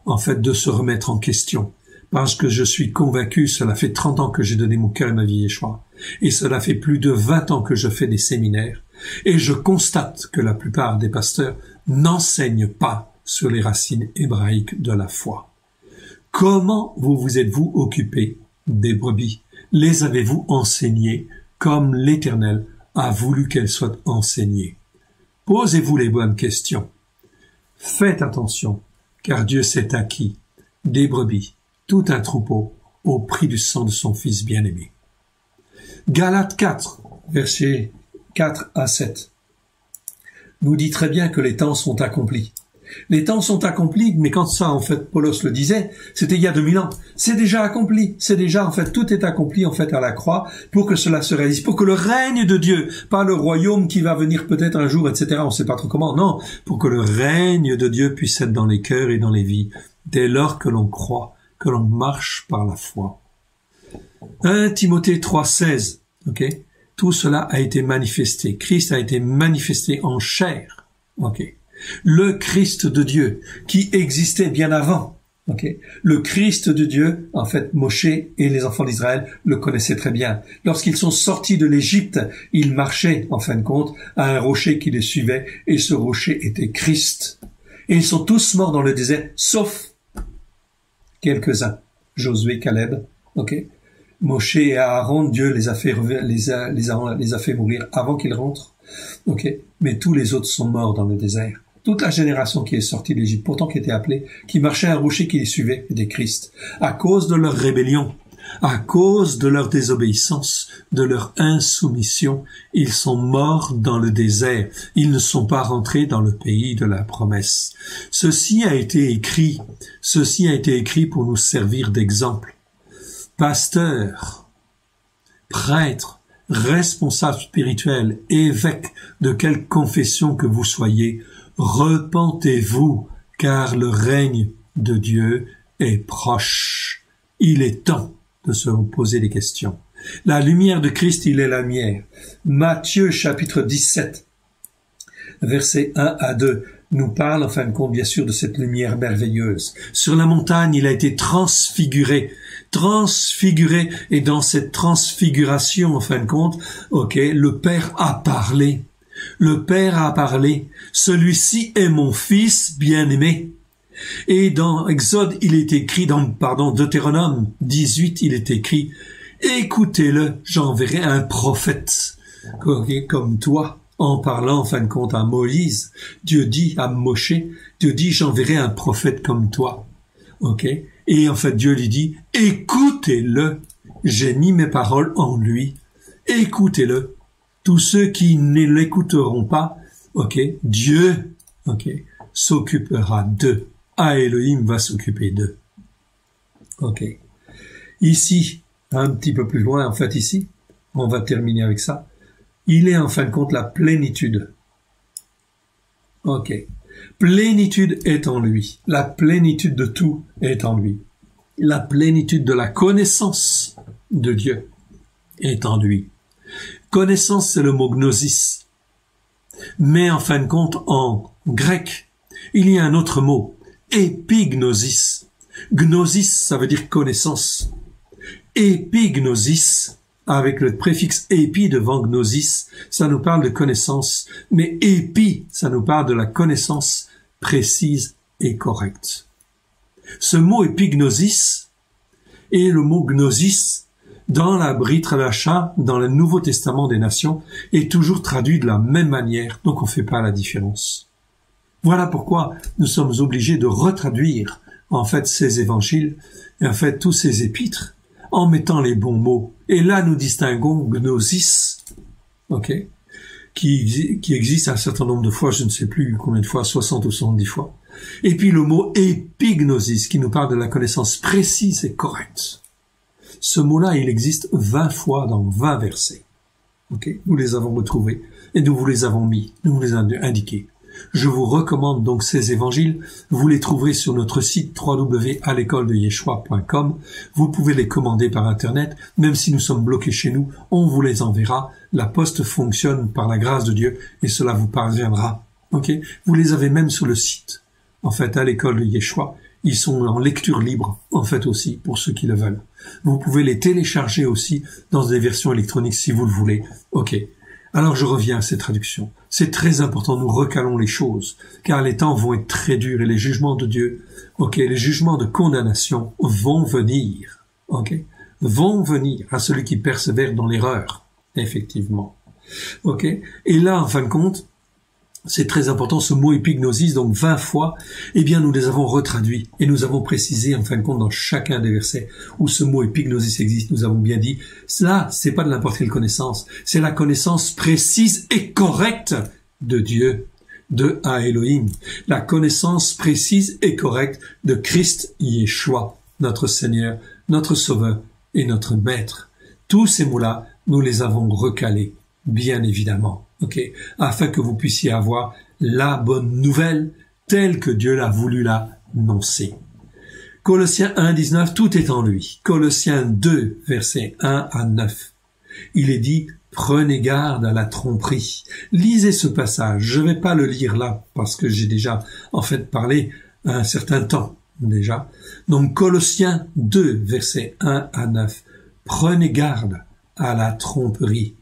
en fait, de se remettre en question, parce que je suis convaincu, cela fait 30 ans que j'ai donné mon cœur et ma vie à Yeshua, et cela fait plus de 20 ans que je fais des séminaires, et je constate que la plupart des pasteurs n'enseignent pas sur les racines hébraïques de la foi. Comment vous êtes-vous occupé des brebis? Les avez-vous enseignées comme l'Éternel a voulu qu'elles soient enseignées? Posez-vous les bonnes questions. Faites attention, car Dieu s'est acquis des brebis, tout un troupeau, au prix du sang de son Fils bien-aimé. Galates 4, versets 4 à 7, nous dit très bien que les temps sont accomplis. Les temps sont accomplis, mais quand ça, en fait, Paulos le disait, c'était il y a 2000 ans. C'est déjà accompli. C'est déjà, en fait, tout est accompli, en fait, à la croix, pour que cela se réalise, pour que le règne de Dieu, pas le royaume qui va venir peut-être un jour, etc., on ne sait pas trop comment, non, pour que le règne de Dieu puisse être dans les cœurs et dans les vies, dès lors que l'on croit, que l'on marche par la foi. 1 Timothée 3,16, ok? Tout cela a été manifesté. Christ a été manifesté en chair, ok? Le Christ de Dieu, qui existait bien avant. Okay. Le Christ de Dieu, en fait, Moshe et les enfants d'Israël le connaissaient très bien. Lorsqu'ils sont sortis de l'Égypte, ils marchaient, en fin de compte, à un rocher qui les suivait, et ce rocher était Christ. Et ils sont tous morts dans le désert, sauf quelques-uns. Josué, Caleb, ok. Moshe et Aaron, Dieu les a fait mourir avant qu'ils rentrent, ok. Mais tous les autres sont morts dans le désert. Toute la génération qui est sortie d'Égypte, pourtant qui était appelée, qui marchait à un rocher qui les suivait, était Christ. À cause de leur rébellion, à cause de leur désobéissance, de leur insoumission, ils sont morts dans le désert. Ils ne sont pas rentrés dans le pays de la promesse. Ceci a été écrit pour nous servir d'exemple. Pasteurs, prêtres, responsables spirituels, évêques, de quelle confession que vous soyez, repentez-vous, car le règne de Dieu est proche. Il est temps de se poser des questions. La lumière de Christ, il est la lumière. Matthieu, chapitre 17, versets 1 à 2, nous parle, en fin de compte, bien sûr, de cette lumière merveilleuse. Sur la montagne, il a été transfiguré, et dans cette transfiguration, en fin de compte, ok, le Père a parlé. Le Père a parlé, celui-ci est mon Fils bien-aimé. Et dans Exode, il est écrit, Deutéronome 18, il est écrit, écoutez-le, j'enverrai un prophète, comme toi, en parlant, en fin de compte, à Moïse. Dieu dit à Moshe, Dieu dit, j'enverrai un prophète comme toi. Ok? Et en fait, Dieu lui dit, écoutez-le, j'ai mis mes paroles en lui, écoutez-le. Tous ceux qui ne l'écouteront pas, ok, Dieu, ok, s'occupera d'eux. Elohim va s'occuper d'eux. Ok. Ici, un petit peu plus loin, en fait, ici, on va terminer avec ça. Il est en fin de compte la plénitude. Ok. Plénitude est en lui. La plénitude de tout est en lui. La plénitude de la connaissance de Dieu est en lui. Connaissance, c'est le mot gnosis. Mais en fin de compte, en grec, il y a un autre mot, épignosis. Gnosis, ça veut dire connaissance. Épignosis, avec le préfixe épi devant gnosis, ça nous parle de connaissance, mais épi, ça nous parle de la connaissance précise et correcte. Ce mot épignosis et le mot gnosis dans la Brit Hadasha, dans le Nouveau Testament des Nations, est toujours traduit de la même manière, donc on ne fait pas la différence. Voilà pourquoi nous sommes obligés de retraduire en fait ces évangiles et en fait tous ces épîtres en mettant les bons mots. Et là nous distinguons gnosis, qui existe un certain nombre de fois, je ne sais plus combien de fois, 60 ou 70 fois. Et puis le mot épignosis qui nous parle de la connaissance précise et correcte. Ce mot-là, il existe 20 fois dans 20 versets. Nous les avons retrouvés et nous vous les avons mis, nous vous les avons indiqués. Je vous recommande donc ces évangiles. Vous les trouverez sur notre site www.alecoledeyeshua.com. Vous pouvez les commander par Internet. Même si nous sommes bloqués chez nous, on vous les enverra. La poste fonctionne par la grâce de Dieu et cela vous parviendra. Vous les avez même sur le site. En fait, à l'école de Yeshua, ils sont en lecture libre, en fait aussi, pour ceux qui le veulent. Vous pouvez les télécharger aussi dans des versions électroniques si vous le voulez. Alors je reviens à ces traductions. C'est très important, nous recalons les choses, car les temps vont être très durs et les jugements de Dieu, les jugements de condamnation vont venir, vont venir à celui qui persévère dans l'erreur, effectivement. Et là, en fin de compte, c'est très important, ce mot épignosis, donc 20 fois, nous les avons retraduits et nous avons précisé, en fin de compte, dans chacun des versets où ce mot épignosis existe, nous avons bien dit, cela, c'est pas de n'importe quelle connaissance, c'est la connaissance précise et correcte de Dieu, de Elohim, la connaissance précise et correcte de Christ Yeshua, notre Seigneur, notre Sauveur et notre Maître. Tous ces mots-là, nous les avons recalés, bien évidemment. Afin que vous puissiez avoir la bonne nouvelle telle que Dieu l'a voulu l'annoncer. Colossiens 1:19, tout est en lui. Colossiens 2, versets 1 à 9. Il est dit, prenez garde à la tromperie. Lisez ce passage. Je ne vais pas le lire là parce que j'ai déjà en fait parlé un certain temps déjà. Donc Colossiens 2, versets 1 à 9. Prenez garde à la tromperie.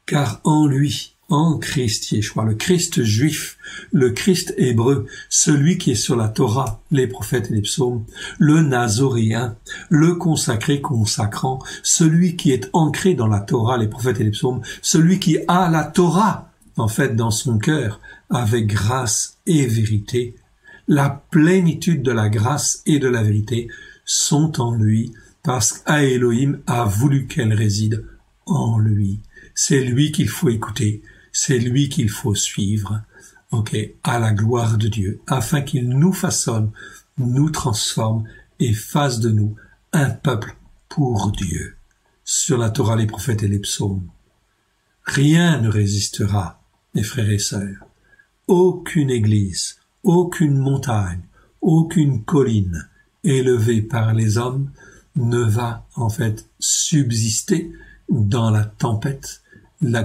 Car en lui, en Christ Yeshua, le Christ juif, le Christ hébreu, celui qui est sur la Torah, les prophètes et les psaumes, le nazoréen, le consacré consacrant, celui qui est ancré dans la Torah, les prophètes et les psaumes, celui qui a la Torah, en fait, dans son cœur, avec grâce et vérité, la plénitude de la grâce et de la vérité sont en lui, parce qu'Elohim a voulu qu'elle réside en lui. C'est lui qu'il faut écouter, c'est lui qu'il faut suivre, à la gloire de Dieu, afin qu'il nous façonne, nous transforme et fasse de nous un peuple pour Dieu. Sur la Torah, les prophètes et les psaumes. Rien ne résistera, mes frères et sœurs. Aucune église, aucune montagne, aucune colline élevée par les hommes ne va en fait subsister dans la tempête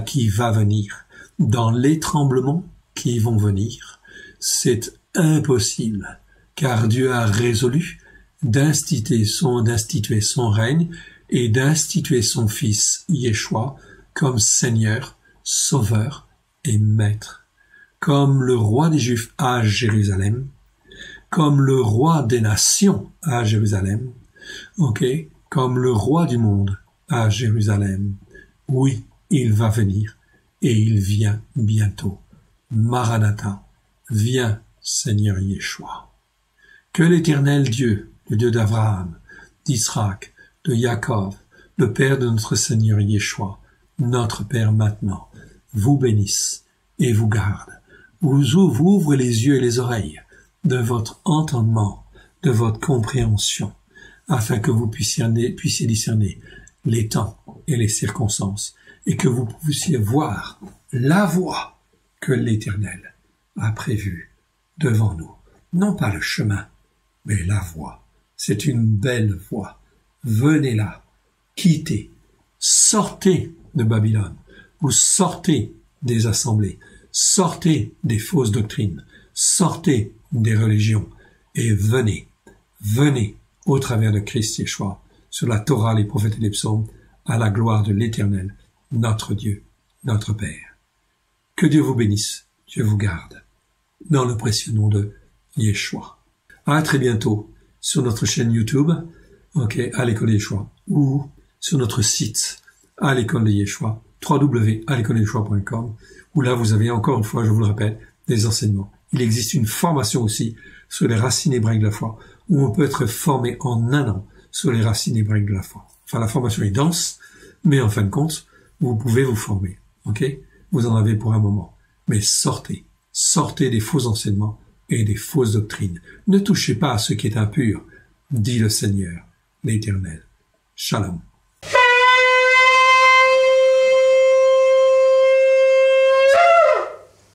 qui va venir, dans les tremblements qui vont venir. C'est impossible, car Dieu a résolu d'instituer son règne et d'instituer son Fils Yeshua comme Seigneur, Sauveur et Maître, comme le roi des Juifs à Jérusalem, comme le roi des nations à Jérusalem, comme le roi du monde à Jérusalem. Oui, il va venir et il vient bientôt. Maranatha, viens, Seigneur Yeshua. Que l'Éternel Dieu, le Dieu d'Abraham, d'Isaac, de Jacob, le Père de notre Seigneur Yeshua, notre Père maintenant, vous bénisse et vous garde, vous ouvre les yeux et les oreilles de votre entendement, de votre compréhension, afin que vous puissiez discerner les temps et les circonstances, et que vous puissiez voir la voie que l'Éternel a prévue devant nous. Non pas le chemin, mais la voie. C'est une belle voie. Venez là, quittez, sortez de Babylone, vous sortez des assemblées, sortez des fausses doctrines, sortez des religions, et venez au travers de Christ Yeshua, sur la Torah, les prophètes et les psaumes, à la gloire de l'Éternel, notre Dieu, notre Père. Que Dieu vous bénisse, Dieu vous garde, dans le précieux nom de Yeshua. À très bientôt sur notre chaîne YouTube, à l'école de Yeshua, ou sur notre site, à l'école de Yeshua, www.alécoledeyeshua.com, où là vous avez encore une fois, je vous le rappelle, des enseignements. Il existe une formation aussi sur les racines hébraïques de la foi, où on peut être formé en un an sur les racines hébraïques de la foi. Enfin, la formation est dense, mais en fin de compte, vous pouvez vous former. Vous en avez pour un moment. Mais sortez des faux enseignements et des fausses doctrines. Ne touchez pas à ce qui est impur, dit le Seigneur, l'Éternel. Shalom.